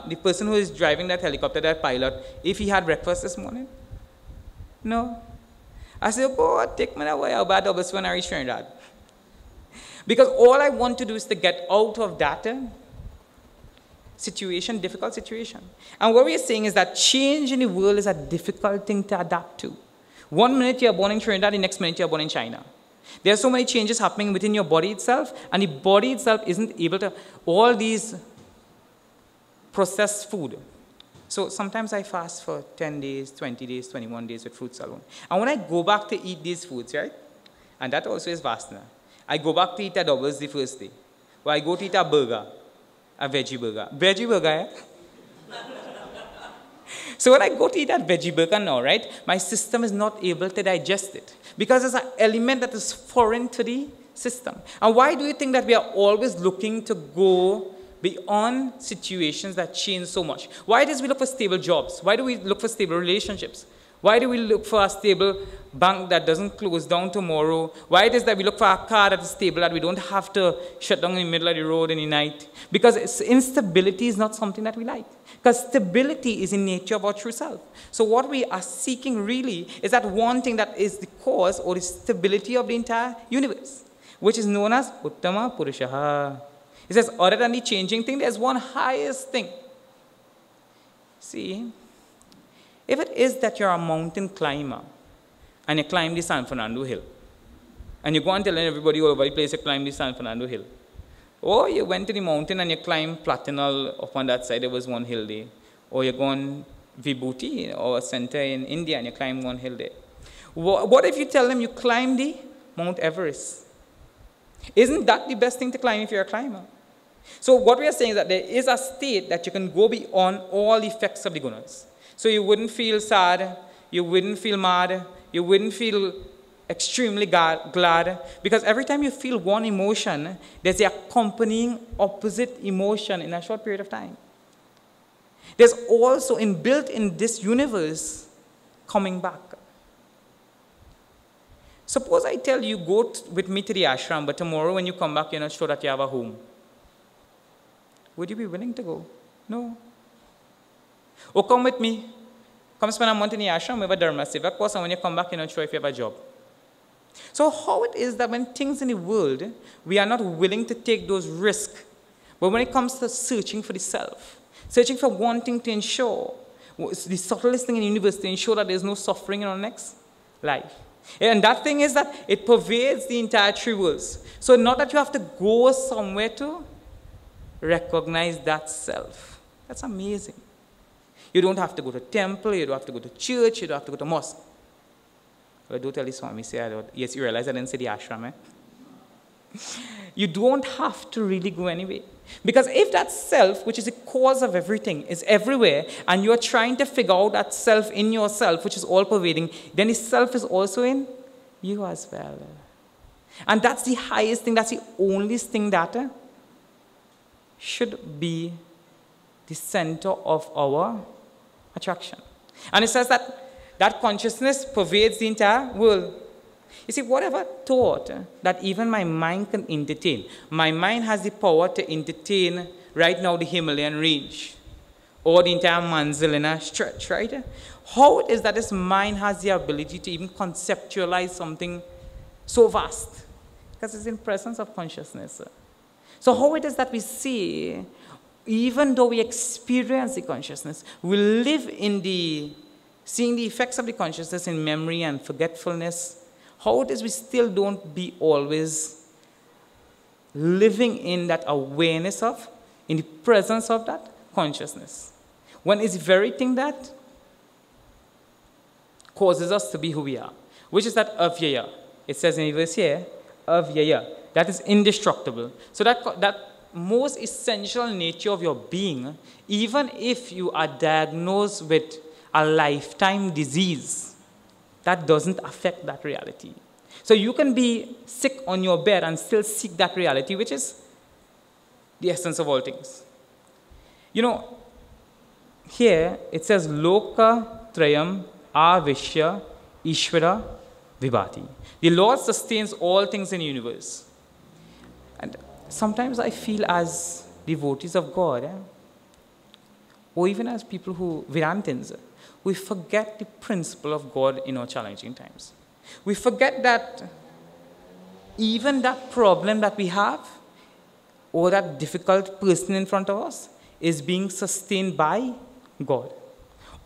the person who is driving that helicopter, that pilot, if he had breakfast this morning? No. I say, oh, take me away, I'll bad double when I reach Trinidad. Because all I want to do is to get out of that situation, difficult situation. And what we're saying is that change in the world is a difficult thing to adapt to. 1 minute you're born in Trinidad, the next minute you're born in China. There are so many changes happening within your body itself, and the body itself isn't able to, all these processed food. So sometimes I fast for 10 days, 20 days, 21 days with fruits alone. And when I go back to eat these foods, right, and that also is Vasana, I go back to eat a doubles the first day. Or I go to eat a burger, a veggie burger. Veggie burger, yeah? So when I go to eat that veggie burger now, right, my system is not able to digest it. Because there's an element that is foreign to the system. And why do you think that we are always looking to go beyond situations that change so much? Why do we look for stable jobs? Why do we look for stable relationships? Why do we look for a stable bank that doesn't close down tomorrow? Why it is that we look for a car that is stable, that we don't have to shut down in the middle of the road in the night? Because instability is not something that we like. Because stability is in nature of our true self. So what we are seeking really is that one thing that is the cause or the stability of the entire universe, which is known as Uttama Purushaha. It says, other than the changing thing, there's one highest thing. See? If it is that you're a mountain climber, and you climb the San Fernando Hill, and you go and tell everybody all over the place you climb the San Fernando Hill, or you went to the mountain and you climbed Platinal up on that side, there was one hill there, or you go on Vibhuti or a center in India and you climb one hill there. What if you tell them you climb the Mount Everest? Isn't that the best thing to climb if you're a climber? So what we are saying is that there is a state that you can go beyond all effects of the gunas. So you wouldn't feel sad, you wouldn't feel mad, you wouldn't feel extremely glad, because every time you feel one emotion, there's the accompanying opposite emotion in a short period of time. There's also inbuilt in this universe coming back. Suppose I tell you, go with me to the ashram, but tomorrow when you come back, you're not sure that you have a home. Would you be willing to go? No. Or come with me. Come spend a month in the ashram with a dharma seva course, and when you come back, you're not sure if you have a job. So how it is that when things in the world, we are not willing to take those risks, but when it comes to searching for the self, searching for wanting to ensure, the subtlest thing in the universe, to ensure that there's no suffering in our necks, life. And that thing is that it pervades the entire three worlds. So not that you have to go somewhere to recognize that self. That's amazing. You don't have to go to temple, you don't have to go to church, you don't have to go to mosque. Well, don't tell this Swami, say I don't. Yes, you realize I didn't say the ashram, eh? You don't have to really go anywhere. Because if that self, which is the cause of everything, is everywhere, and you're trying to figure out that self in yourself, which is all-pervading, then the self is also in you as well. And that's the highest thing, that's the only thing that should be the center of our attraction. And it says that consciousness pervades the entire world. You see, whatever thought that even my mind can entertain, my mind has the power to entertain right now the Himalayan range or the entire Manzilina stretch, right? How it is that this mind has the ability to even conceptualize something so vast? Because it's in presence of consciousness. So how it is that we see, even though we experience the consciousness, we live in seeing the effects of the consciousness in memory and forgetfulness, how it is we still don't be always living in that awareness of, in the presence of that consciousness. When it's the very thing that causes us to be who we are, which is that avyaya. It says in the verse here, avyaya. That is indestructible. So that most essential nature of your being, even if you are diagnosed with a lifetime disease, that doesn't affect that reality. So you can be sick on your bed and still seek that reality, which is the essence of all things. You know, here it says, Loka Trayam Avishya Ishvara Vibhati. The Lord sustains all things in the universe. And sometimes I feel as devotees of God, or even as people who, Vedantins, we forget the principle of God in our challenging times. We forget that even that problem that we have, or that difficult person in front of us, is being sustained by God.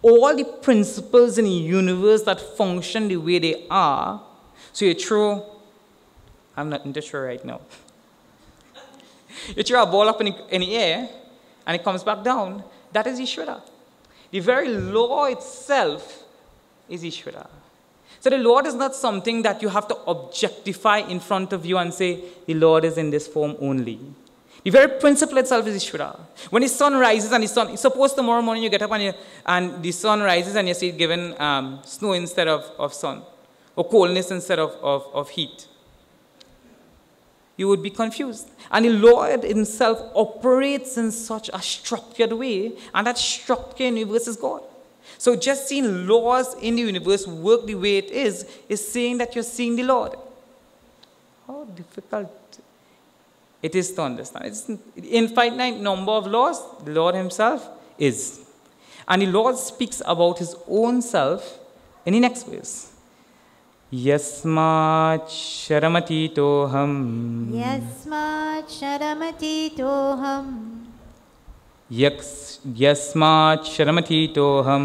All the principles in the universe that function the way they are, so you throw, I'm not into sure right now. You throw a ball up in the air, and it comes back down. That is Ishvara. The very law itself is Ishvara. So the Lord is not something that you have to objectify in front of you and say, the Lord is in this form only. The very principle itself is Ishvara. When the sun rises and suppose tomorrow morning you get up and the sun rises and you see it given snow instead of sun, or coldness instead of heat. You would be confused. And the Lord himself operates in such a structured way, and that structure in the universe is God. So just seeing laws in the universe work the way it is saying that you're seeing the Lord. How difficult it is to understand. It's an infinite number of laws, the Lord himself is. And the Lord speaks about his own self in the next verse. Yasmat sharamati-toham.
Yasmat sharamati-toham.
Yasmat sharamati-toham.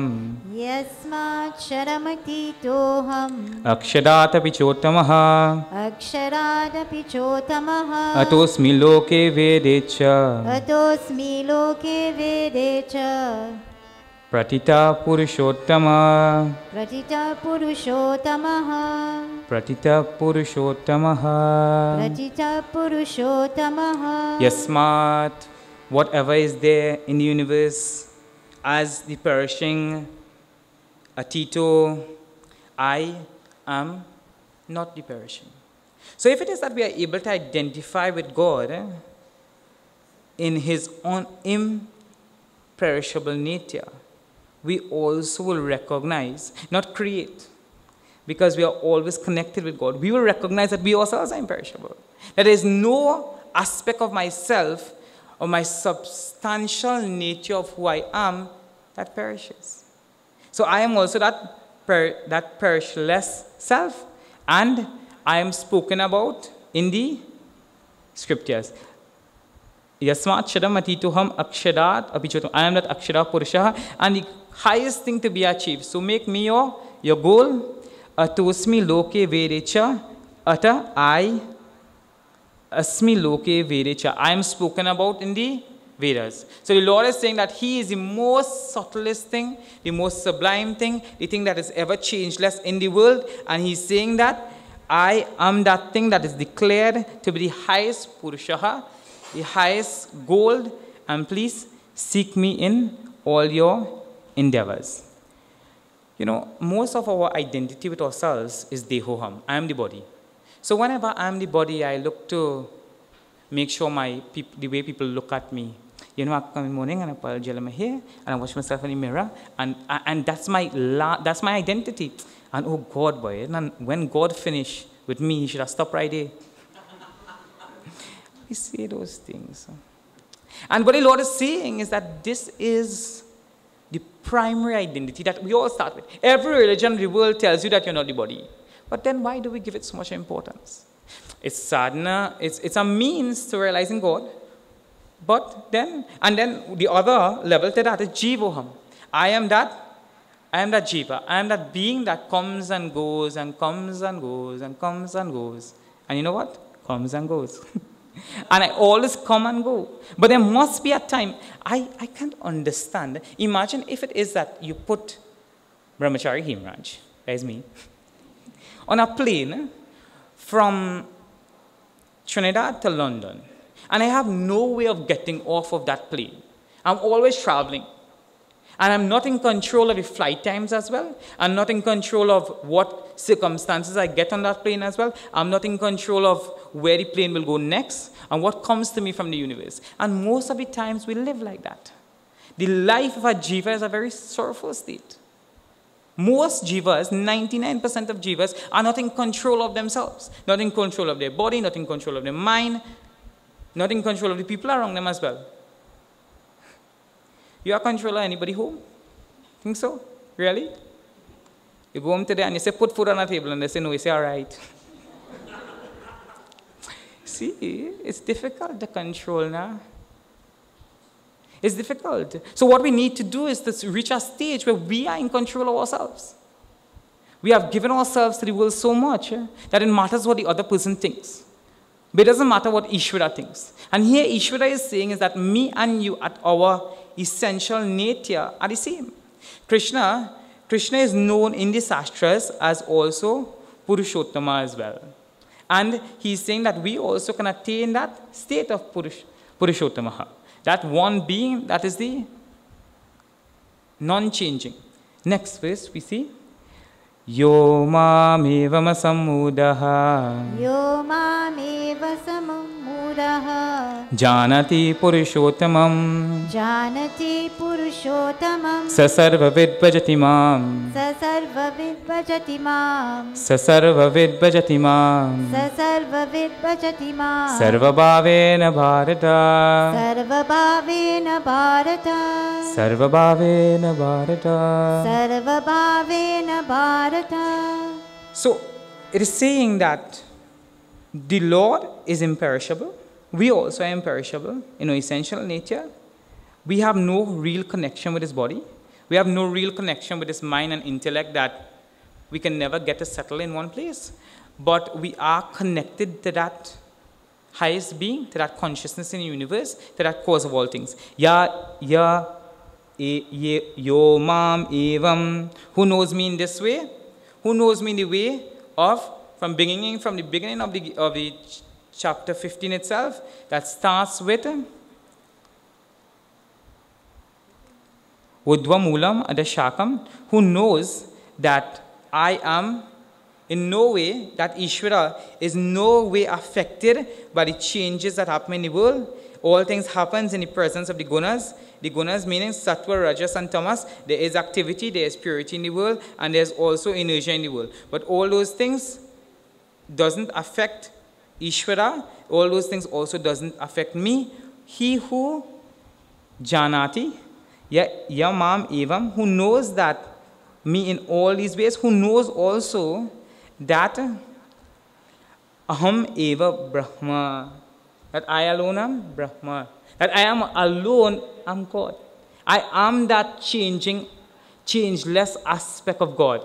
Yasmat sharamati-toham.
Akshadatapi chotamaha.
Akshadatapi chotamaha.
Atosmi loke vedecha.
Atosmi loke vedecha.
Pratita purushottama.
Pratita purushottamaha.
Pratita purushottamaha.
Pratita purushottamaha.
Yasmat, whatever is there in the universe, as the perishing Atito, I am not the perishing. So if it is that we are able to identify with God in his own imperishable nature, we also will recognize, not create, because we are always connected with God. We will recognize that we ourselves are imperishable. That there is no aspect of myself or my substantial nature of who I am that perishes. So I am also that perishless self, and I am spoken about in the scriptures. Yasmat shadamatituham akshadat apichotam. I am that akshara purusha, and the highest thing to be achieved. So make me your goal, Atosmi loke vedecha ata I asmi loke vedecha. I am spoken about in the Vedas. So the Lord is saying that He is the most subtlest thing, the most sublime thing, the thing that is ever changeless in the world. And He's saying that I am that thing that is declared to be the highest Purusha, the highest goal. And please seek me in all your endeavors. You know, most of our identity with ourselves is Dehoham. I am the body. So whenever I am the body, I look to make sure the way people look at me. You know, I come in the morning and I put gel in my hair and I wash myself in the mirror, and that's my identity. And oh God, boy, and when God finished with me, He should have stopped right there. We say those things. And what the Lord is saying is that this is the primary identity that we all start with. Every religion in the world tells you that you're not the body. But then why do we give it so much importance? It's sadhana, it's a means to realizing God. But then the other level to that is jivoham. I am that jiva. I am that being that comes and goes and comes and goes and comes and goes. And you know what? Comes and goes. And I always come and go. But there must be a time. I can't understand. Imagine if it is that you put Brahmachari Hamerajh, that is me, on a plane from Trinidad to London. And I have no way of getting off of that plane. I'm always traveling. And I'm not in control of the flight times as well. I'm not in control of what circumstances I get on that plane as well. I'm not in control of where the plane will go next and what comes to me from the universe. And most of the times we live like that. The life of a jiva is a very sorrowful state. Most jivas, 99% of jivas, are not in control of themselves. Not in control of their body, not in control of their mind, not in control of the people around them as well. You are controller anybody home? Think so? Really? You go home today and you say, put food on the table, and they say, no, you say, all right. See, it's difficult to control now. It's difficult. So what we need to do is to reach a stage where we are in control of ourselves. We have given ourselves to the world so much that it matters what the other person thinks. But it doesn't matter what Ishvara thinks. And here Ishvara is saying is that me and you at our essential nature are the same. Krishna is known in the Shastras as also Purushottama as well. And he's saying that we also can attain that state of Purushottama. That one being that is the non-changing. Next verse we see. Yo mamevam sammudaha.
Yo mameva sammudaha.
Janati purushottamam.
Janati purushottamam.
Sasarvavid bhajati mam.
Sasarvavid bhajati mam.
Sasarvavid bhajati mam.
Sasarvavid bhajati mam.
Sarvabhavena bharata.
Sarvabhavena bharata.
Sarvabhavena bharata.
Sarvabhavena bharata.
So, it is saying that the Lord is imperishable. We also are imperishable in our essential nature. We have no real connection with His body. We have no real connection with His mind and intellect that we can never get to settle in one place. But we are connected to that highest being, to that consciousness in the universe, to that cause of all things. Yo mam evam. Who knows me in this way? Who knows me in the way of from the beginning of the chapter 15 itself, that starts with Udva Moolam Adashakam, who knows that I am in no way, that Ishvara is no way affected by the changes that happen in the world. All things happens in the presence of the gunas. The gunas meaning sattva, rajas and tamas. There is activity, there is purity in the world, and there's also inertia in the world. But all those things doesn't affect Ishvara. All those things also doesn't affect me. He who janati, yamam evam, who knows that me in all these ways, who knows also that aham eva brahma, that I alone am Brahma, that I am alone, I'm God. I am that changing changeless aspect of God.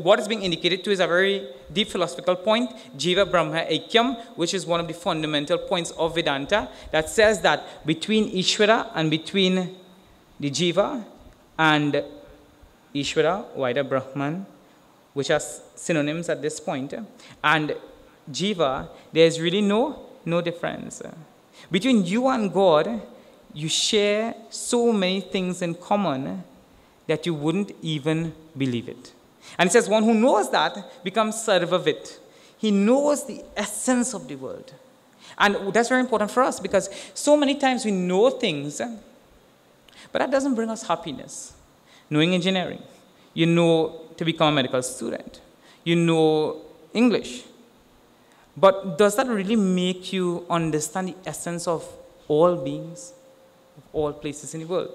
What is being indicated to is a very deep philosophical point, Jiva Brahma Aikyam, which is one of the fundamental points of Vedanta, that says that between Ishvara and between the Jiva and Ishvara, Vaida Brahman, which are synonyms at this point, and Jiva, there is really no difference. Between you and God, you share so many things in common that you wouldn't even believe it. And it says one who knows that becomes sarvavit. He knows the essence of the world. And that's very important for us because so many times we know things, but that doesn't bring us happiness. Knowing engineering, you know to become a medical student, you know English. But does that really make you understand the essence of all beings, of all places in the world?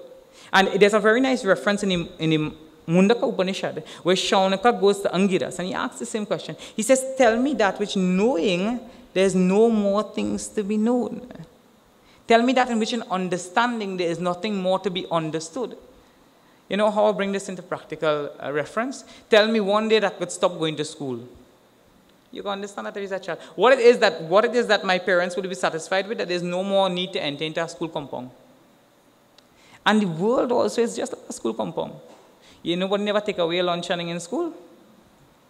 And there's a very nice reference in the Mundaka Upanishad where Shaunaka goes to Angiras and he asks the same question. He says, tell me that which knowing there's no more things to be known. Tell me that in which in understanding there is nothing more to be understood. You know how I bring this into practical reference? Tell me one day that I could stop going to school. You can understand that there is a child. What it is that my parents would be satisfied with, that there's no more need to enter into a school compound. And the world also is just like a school compound. You know, but never take away lunch and in school.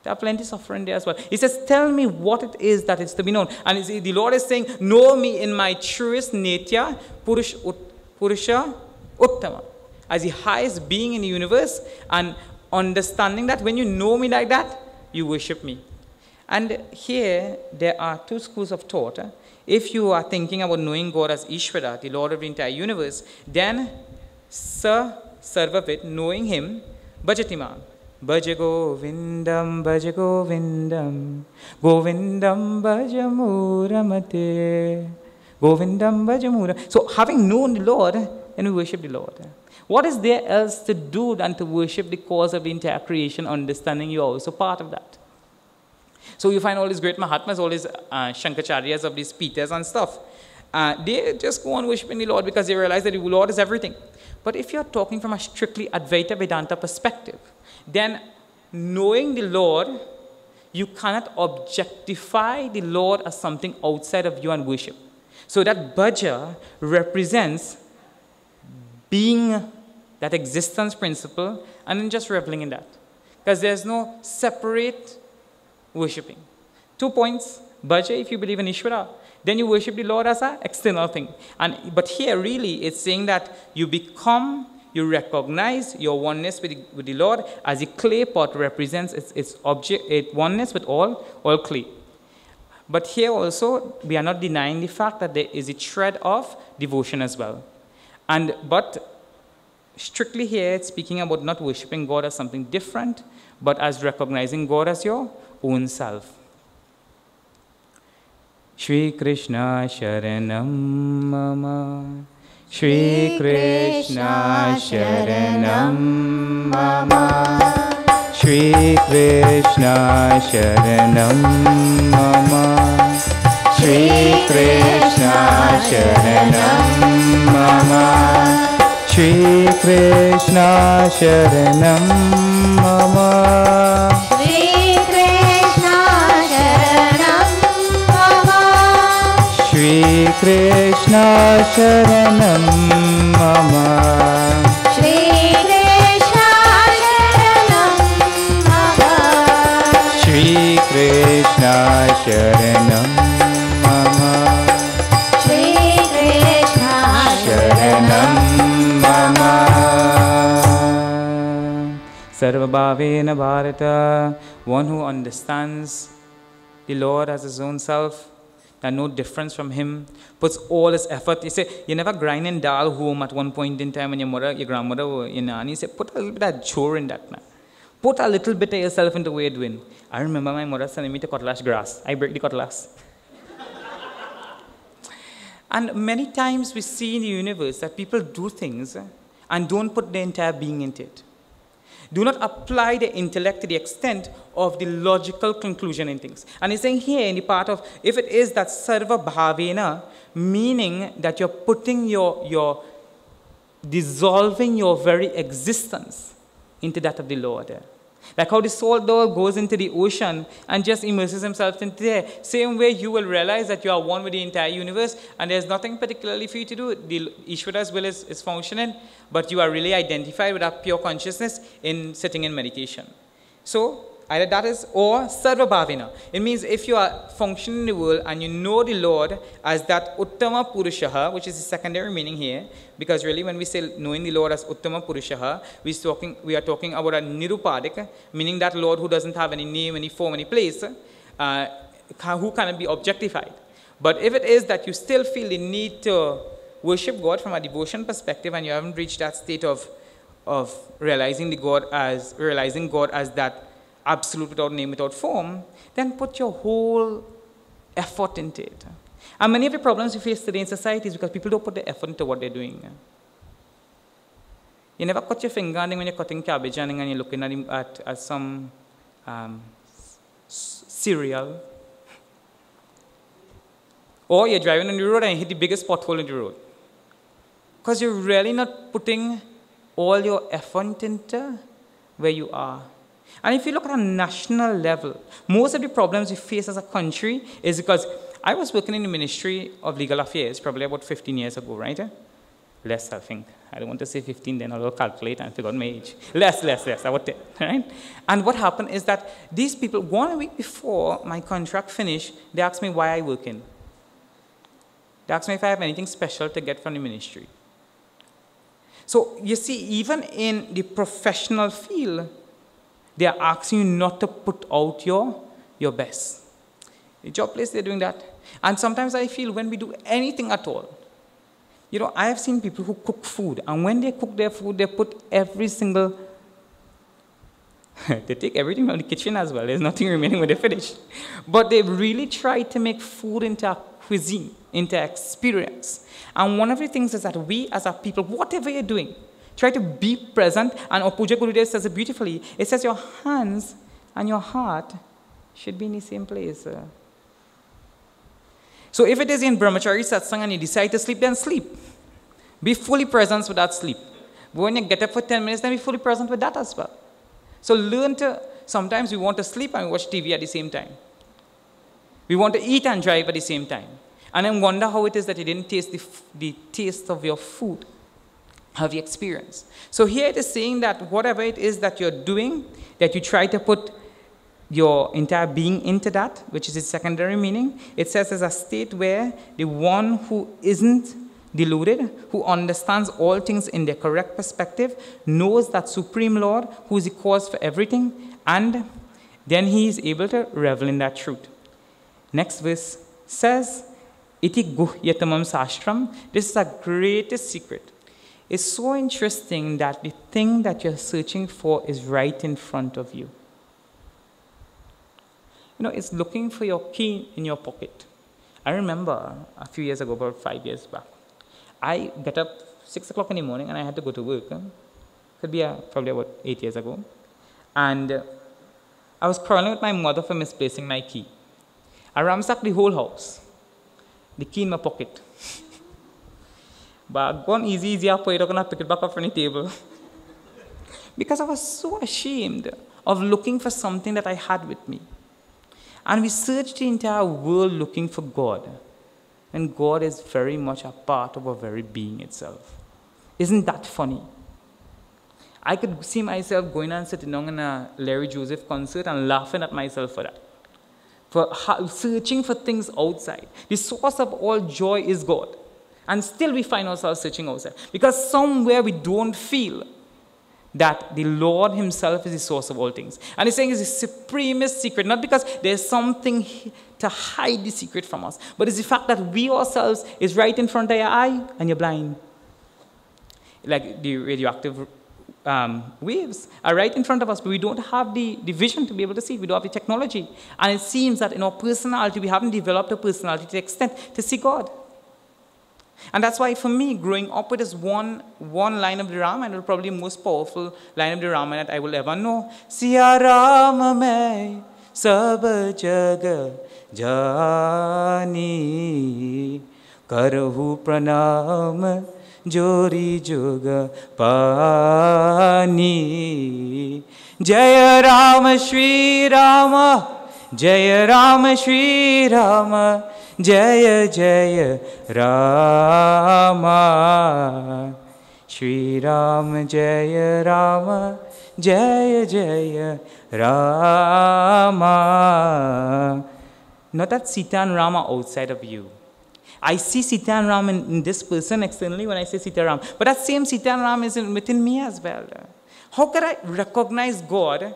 There are plenty of suffering there as well. He says, tell me what it is that is to be known. And the Lord is saying, know me in my truest nature, Purusha Uttama, as the highest being in the universe, and understanding that when you know me like that, you worship me. And here, there are two schools of thought. If you are thinking about knowing God as Ishvara, the Lord of the entire universe, then Sarvavit, knowing Him, Bhajatima. Bhaja Govindam, Bhaja Govindam, Govindam Bhajamuramate, Govindam Bhajamura. So, having known the Lord, then we worship the Lord. What is there else to do than to worship the cause of the entire creation, understanding you are also part of that? So you find all these great Mahatmas, all these Shankacharyas of these Peters and stuff. They just go on worshiping the Lord because they realize that the Lord is everything. But if you're talking from a strictly Advaita Vedanta perspective, then knowing the Lord, you cannot objectify the Lord as something outside of you and worship. So that bhaja represents being that existence principle and then just reveling in that. Because there's no separate worshipping. 2 points. Bhaja, if you believe in Ishvara, then you worship the Lord as an external thing. But here, really, it's saying that you recognize your oneness with the Lord as the clay pot represents its object, its oneness with all clay. But here also, we are not denying the fact that there is a thread of devotion as well. But strictly here, it's speaking about not worshiping God as something different, but as recognizing God as your own self. Shri Krishna Sharanam Mama, Shri Krishna Sharanam Mama, Shri Krishna Sharanam Mama, Shri Krishna Sharanam Mama, Shri Krishna Sharanam Mama. Shri Krishna Sharanam Mama, Shri Krishna Sharanam Mama, Shri Krishna Sharanam Mama, Shri Krishna Sharanam Mama. Sarvabhavena Bharata, one who understands the Lord as his own self, and no difference from him, puts all his effort. You say, you never grind in dal home at one point in time when your grandmother were in, and you say, put a little bit of chore in that. Man. Put a little bit of yourself into the way you're doing. I remember my mother sending me to cutlass grass. I break the cutlass. And many times we see in the universe that people do things and don't put their entire being into it. Do not apply the intellect to the extent of the logical conclusion in things. And he's saying here in the part of, if it is that sarva bhavena, meaning that you're putting dissolving your very existence into that of the Lord. Like how the salt dog goes into the ocean and just immerses himself into there. Same way you will realize that you are one with the entire universe and there's nothing particularly for you to do. The Ishvara's will is functioning, but you are really identified with that pure consciousness in sitting in meditation. So either that is, or sarva bhavina. It means if you are functioning in the world and you know the Lord as that Uttama Purushaha, which is the secondary meaning here, because really when we say knowing the Lord as Uttama Purushaha, we are talking about a Nirupadik, meaning that Lord who doesn't have any name, any form, any place, who cannot be objectified. But if it is that you still feel the need to worship God from a devotion perspective and you haven't reached that state of realizing God as that absolute without name, without form, then put your whole effort into it. And many of the problems we face today in society is because people don't put the effort into what they're doing. You never cut your finger and when you're cutting cabbage and you're looking at some cereal. Or you're driving on the road and you hit the biggest pothole in the road. Because you're really not putting all your effort into where you are. And if you look at a national level, most of the problems we face as a country is because I was working in the Ministry of Legal Affairs probably about 15 years ago, right? Less, I think. I don't want to say 15, then I'll calculate and figure out my age. Less, about 10, right? And what happened is that these people, 1 week before my contract finished, they asked me why I work in. They asked me if I have anything special to get from the ministry. So, you see, even in the professional field, they are asking you not to put out your best. The job place, they're doing that. And sometimes I feel when we do anything at all, you know, I have seen people who cook food, and when they cook their food, they put every single, they take everything from the kitchen as well. There's nothing remaining when they finish. But they really try to make food into a cuisine, into experience. And one of the things is that we as a people, whatever you're doing, try to be present, and our Puja Gurudev says it beautifully. It says your hands and your heart should be in the same place. So if it is in Brahmachari Satsang and you decide to sleep, then sleep. Be fully present with that sleep. But when you get up for 10 minutes, then be fully present with that as well. So learn to, sometimes we want to sleep and watch TV at the same time. We want to eat and drive at the same time. And then wonder how it is that you didn't taste the taste of your food. Have you experienced? So here it is saying that whatever it is that you're doing, that you try to put your entire being into that, which is its secondary meaning. It says as a state where the one who isn't deluded, who understands all things in their correct perspective, knows that Supreme Lord who is the cause for everything, and then he is able to revel in that truth. Next verse says, Iti guhyatamam sastram. This is a greatest secret. It's so interesting that the thing that you're searching for is right in front of you. You know, it's looking for your key in your pocket. I remember a few years ago, about 5 years back, I got up 6 o'clock in the morning and I had to go to work. Could be probably about 8 years ago. And I was quarreling with my mother for misplacing my key. I ransacked the whole house. The key in my pocket. But I've gone easy up, I'm going to pick it back up from the table. Because I was so ashamed of looking for something that I had with me. And we searched the entire world looking for God. And God is very much a part of our very being itself. Isn't that funny? I could see myself going and sitting down in a Larry Joseph concert and laughing at myself for that. For searching for things outside. The source of all joy is God. And still we find ourselves searching outside. Because somewhere we don't feel that the Lord himself is the source of all things. And he's saying it's the supremest secret. Not because there's something to hide the secret from us. But it's the fact that we ourselves is right in front of your eye and you're blind. Like the radioactive waves are right in front of us. But we don't have the vision to be able to see. We don't have the technology. And it seems that in our personality, we haven't developed a personality to the extent to see God. And that's why, for me, growing up with this one line of the Ramayana, and probably the most powerful line of the Ramayana that I will ever know. Siya Rama mein sab jag jani, karahu pranam Jori Juga Pani. Jaya Rama Shri Rama, Jaya Rama Shri Rama, Jaya Jaya Rama. Shri Rama Jaya Rama, Jaya Jaya Rama. Not that Sita and Rama outside of you. I see Sita and Ram in this person externally when I say Sita Ram. But that same Sita and Ram is within me as well. How can I recognize God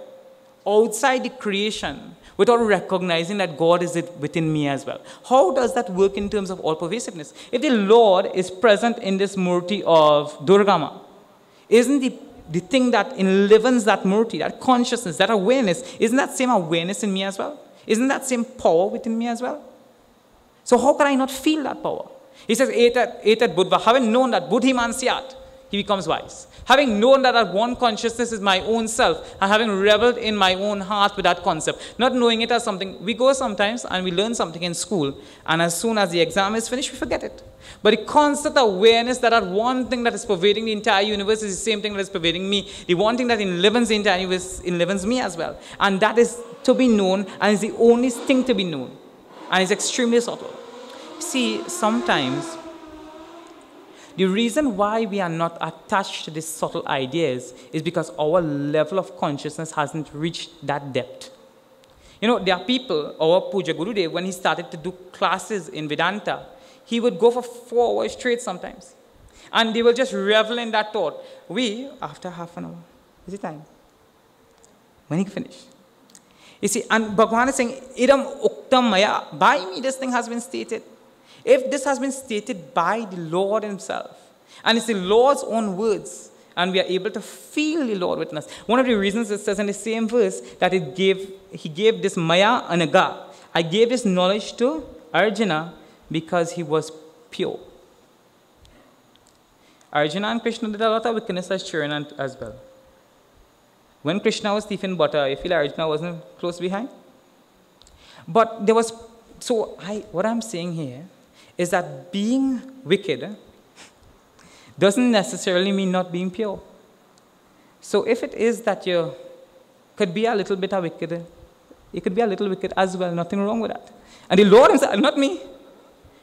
outside the creation without recognizing that God is within me as well? How does that work in terms of all-pervasiveness? If the Lord is present in this murti of Durgama, isn't the thing that enlivens that murti, that consciousness, that awareness, isn't that same awareness in me as well? Isn't that same power within me as well? So how can I not feel that power? He says, Etat Buddha, having known that Buddhiman Syat, he becomes wise. Having known that that one consciousness is my own self, and having reveled in my own heart with that concept, not knowing it as something, we go sometimes and we learn something in school, and as soon as the exam is finished, we forget it. But the constant awareness that that one thing that is pervading the entire universe is the same thing that is pervading me. The one thing that enlivens the entire universe enlivens me as well. And that is to be known, and is the only thing to be known. And it's extremely subtle. See, sometimes the reason why we are not attached to these subtle ideas is because our level of consciousness hasn't reached that depth. You know, there are people, our Puja Gurudev, when he started to do classes in Vedanta, he would go for 4 hours straight sometimes. And they will just revel in that thought. We, after half an hour, is it time? When he finished. You see, and Bhagavan is saying, Idam Uktam Maya, by me this thing has been stated. If this has been stated by the Lord himself, and it's the Lord's own words, and we are able to feel the Lord within us. One of the reasons it says in the same verse that he gave this Maya Anaga. I gave this knowledge to Arjuna because he was pure. Arjuna and Krishna did a lot of wickedness as children as well. When Krishna was thief in butter, I feel Arjuna wasn't close behind. But there was, what I'm saying here is that being wicked doesn't necessarily mean not being pure. So if it is that you could be a little bit of wicked, you could be a little wicked as well, nothing wrong with that. And the Lord himself, not me.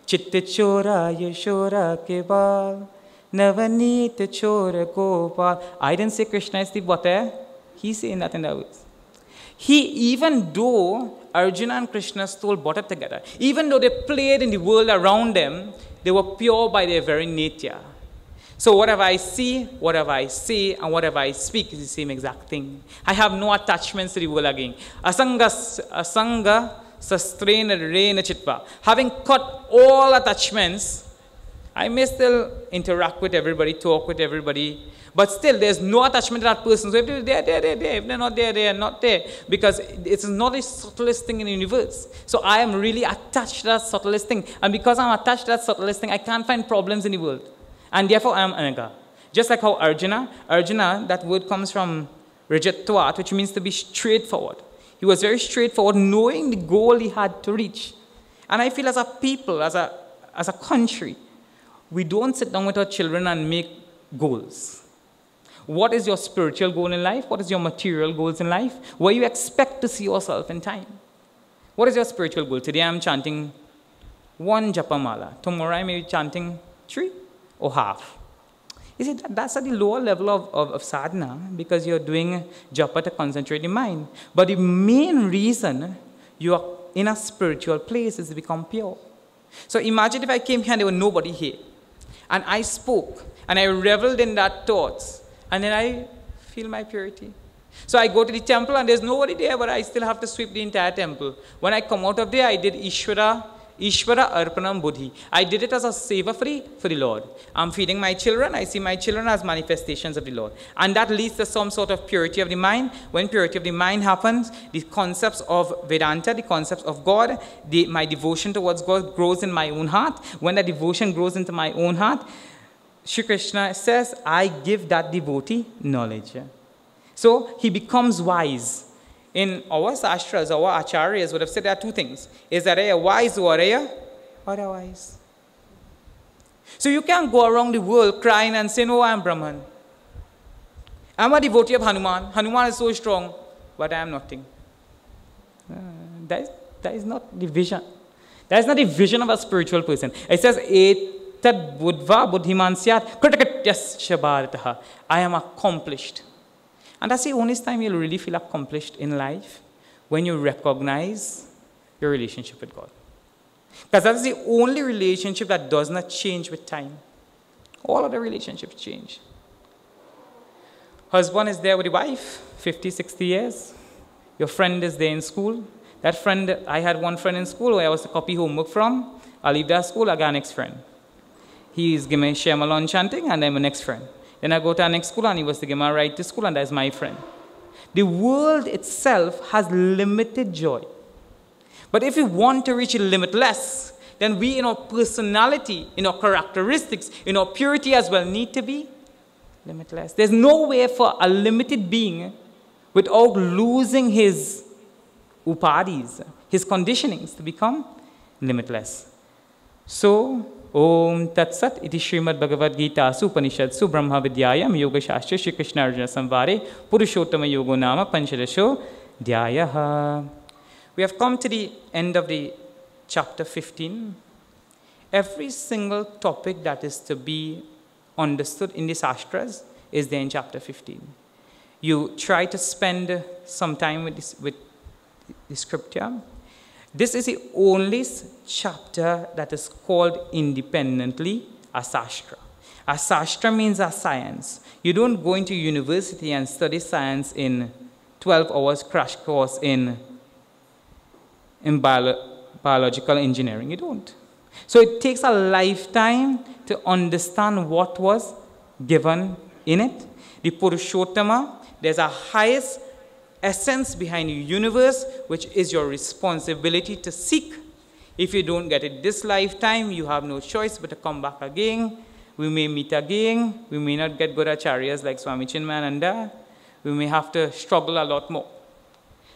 Chitte chora yeshora kebal, navanit chora gopal. I didn't say Krishna is the butter. He's saying that in the words. Even though Arjuna and Krishna stole butter together, even though they played in the world around them, they were pure by their very nature. So whatever I see, whatever I say, and whatever I speak is the same exact thing. I have no attachments to the world again. Asanga sastrena rena chitva. Having cut all attachments, I may still interact with everybody, talk with everybody, but still there's no attachment to that person. So if they're there, they're there. If they're not there, they are not there. Because it's not the subtlest thing in the universe. So I am really attached to that subtlest thing. And because I'm attached to that subtlest thing, I can't find problems in the world. And therefore I am Anaga. Just like how Arjuna, that word comes from Rajatvat, which means to be straightforward. He was very straightforward, knowing the goal he had to reach. And I feel as a people, as a country, we don't sit down with our children and make goals. What is your spiritual goal in life? What is your material goals in life? Where you expect to see yourself in time? What is your spiritual goal? Today I'm chanting 1 Japamala. Tomorrow I may be chanting 3 or half. You see, that's at the lower level of sadhana, because you're doing japa to concentrate the mind. But the main reason you are in a spiritual place is to become pure. So imagine if I came here and there was nobody here. And I spoke, and I reveled in that thoughts, and then I feel my purity. So I go to the temple, and there's nobody there, but I still have to sweep the entire temple. When I come out of there, I did Ishvara Arpanam Buddhi. I did it as a seva for the Lord. I'm feeding my children. I see my children as manifestations of the Lord. And that leads to some sort of purity of the mind. When purity of the mind happens, the concepts of Vedanta, the concepts of God, my devotion towards God grows in my own heart. When that devotion grows into my own heart, Shri Krishna says, I give that devotee knowledge. So he becomes wise. In our sastras, our acharyas would have said there are 2 things. Is that a wise or a otherwise? So you can't go around the world crying and saying, oh, I'm Brahman. I'm a devotee of Hanuman. Hanuman is so strong, but I am nothing. That is not the vision. That is not the vision of a spiritual person. It says, Etad buddha buddhiman syat kritakatyasya bharataha. I am accomplished. And that's the only time you'll really feel accomplished in life, when you recognize your relationship with God. Because that's the only relationship that does not change with time. All other relationships change. Husband is there with the wife, 50, 60 years. Your friend is there in school. That friend, I had one friend in school where I was to copy homework from. I leave that school, I got a next friend. He's giving me share my lunch chanting, and then my next friend. Then I go to our next school, and he was to give me a ride to school, and that's my friend. The world itself has limited joy. But if we want to reach it limitless, then we in our personality, in our characteristics, in our purity as well need to be limitless. There's no way for a limited being without losing his upadis, his conditionings, to become limitless. So, Om Tat Sat iti Srimad Bhagavad Gita Upanishadsu Brahma Vidyayam Yoga Shastra Shri Krishna Arjuna Samvare Purushottama Yogo Nama Panchadasho Dhyayaha. We have come to the end of the chapter 15. Every single topic that is to be understood in the Shastras is there in chapter 15. You try to spend some time with the scripture. This is the only chapter that is called independently a Shastra. A Shastra means a science. You don't go into university and study science in 12 hours crash course in biological engineering. You don't. So it takes a lifetime to understand what was given in it. The Purushottama, there's a highest essence behind the universe, which is your responsibility to seek. If you don't get it this lifetime, you have no choice but to come back again. We may meet again. We may not get good acharyas like Swami Chinmaya. We may have to struggle a lot more.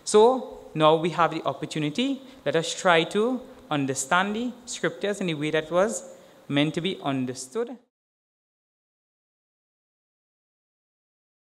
So now we have the opportunity. Let us try to understand the scriptures in the way that was meant to be understood.